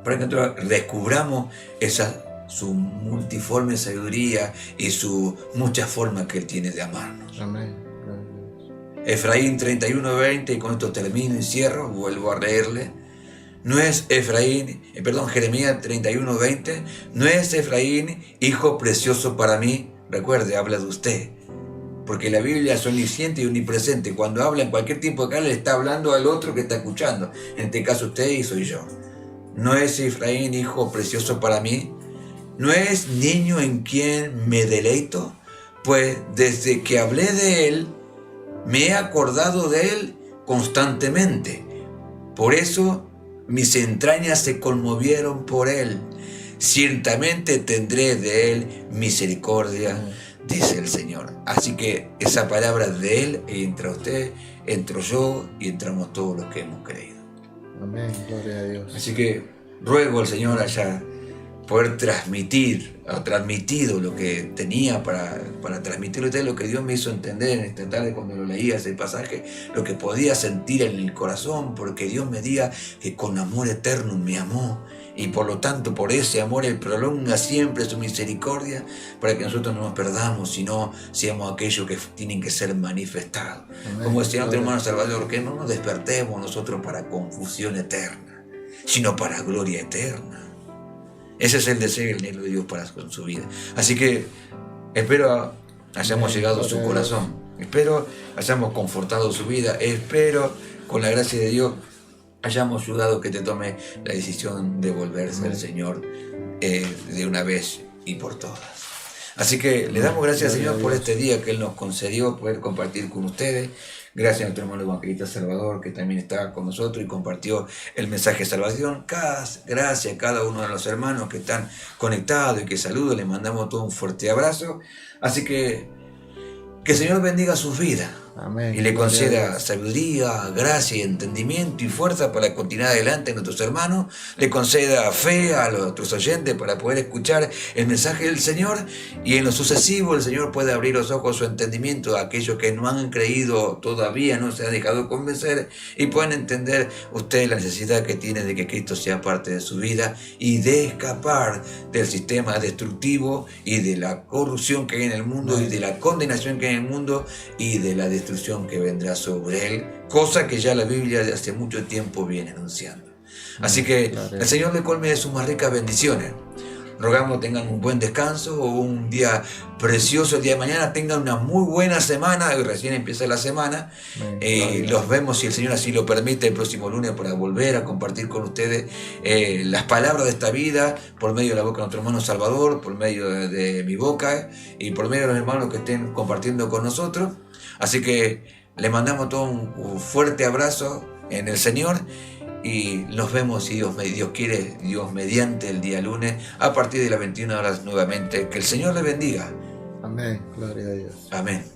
Para que nosotros descubramos su multiforme sabiduría y sus muchas formas que Él tiene de amarnos. Amén. Efraín 31:20, y con esto termino y cierro, vuelvo a leerle. No es Jeremías 31:20, no es Efraín hijo precioso para mí. Recuerde, habla de usted, porque la Biblia es omnisciente y omnipresente. Cuando habla en cualquier tiempo de acá, le está hablando al otro que está escuchando. En este caso usted y soy yo. No es Efraín hijo precioso para mí. ¿No es niño en quien me deleito? Pues desde que hablé de él, me he acordado de él constantemente. Por eso mis entrañas se conmovieron por él. Ciertamente tendré de él misericordia, dice el Señor. Así que esa palabra de él entra usted, entro yo y entramos todos los que hemos creído. Amén, gloria a Dios. Así que ruego al Señor allá poder transmitido lo que tenía para transmitirle a usted, lo que Dios me hizo entender en esta tarde cuando lo leía ese pasaje, lo que podía sentir en el corazón, porque Dios me diga que con amor eterno me amó y por lo tanto por ese amor Él prolonga siempre su misericordia para que nosotros no nos perdamos, sino seamos aquellos que tienen que ser manifestados. Amén. Como decía nuestro hermano Salvador, que no nos despertemos nosotros para confusión eterna, sino para gloria eterna. Ese es el deseo y el anhelo de Dios para con su vida. Así que espero hayamos llegado a su corazón. Espero hayamos confortado su vida. Espero, con la gracia de Dios, hayamos ayudado que te tome la decisión de volverse al Señor de una vez y por todas. Así que le damos gracias al Señor por este día que Él nos concedió poder compartir con ustedes. Gracias a nuestro hermano evangelista Salvador, que también está con nosotros y compartió el mensaje de salvación. Gracias a cada uno de los hermanos que están conectados y que saludo. Les mandamos todo un fuerte abrazo. Así que el Señor bendiga sus vidas. Amén. Y le conceda sabiduría, gracia y entendimiento y fuerza para continuar adelante a nuestros hermanos. Le conceda fe a nuestros oyentes para poder escuchar el mensaje del Señor. Y en lo sucesivo el Señor puede abrir los ojos, su entendimiento a aquellos que no han creído todavía, no se han dejado convencer. Y pueden entender ustedes la necesidad que tiene de que Cristo sea parte de su vida y de escapar del sistema destructivo y de la corrupción que hay en el mundo y de la condenación que hay en el mundo y de la destrucción destrucción que vendrá sobre él, cosa que ya la Biblia de hace mucho tiempo viene anunciando. Así que el Señor le colme de sus más ricas bendiciones. Rogamos tengan un buen descanso o un día precioso el día de mañana, tengan una muy buena semana, recién empieza la semana. Los vemos, si el Señor así lo permite, el próximo lunes para volver a compartir con ustedes las palabras de esta vida por medio de la boca de nuestro hermano Salvador, por medio de mi boca y por medio de los hermanos que estén compartiendo con nosotros. Así que le mandamos todo un fuerte abrazo en el Señor. Y nos vemos, si Dios quiere, Dios mediante, el día lunes, a partir de las 21 horas nuevamente. Que el Señor le bendiga. Amén. Gloria a Dios. Amén.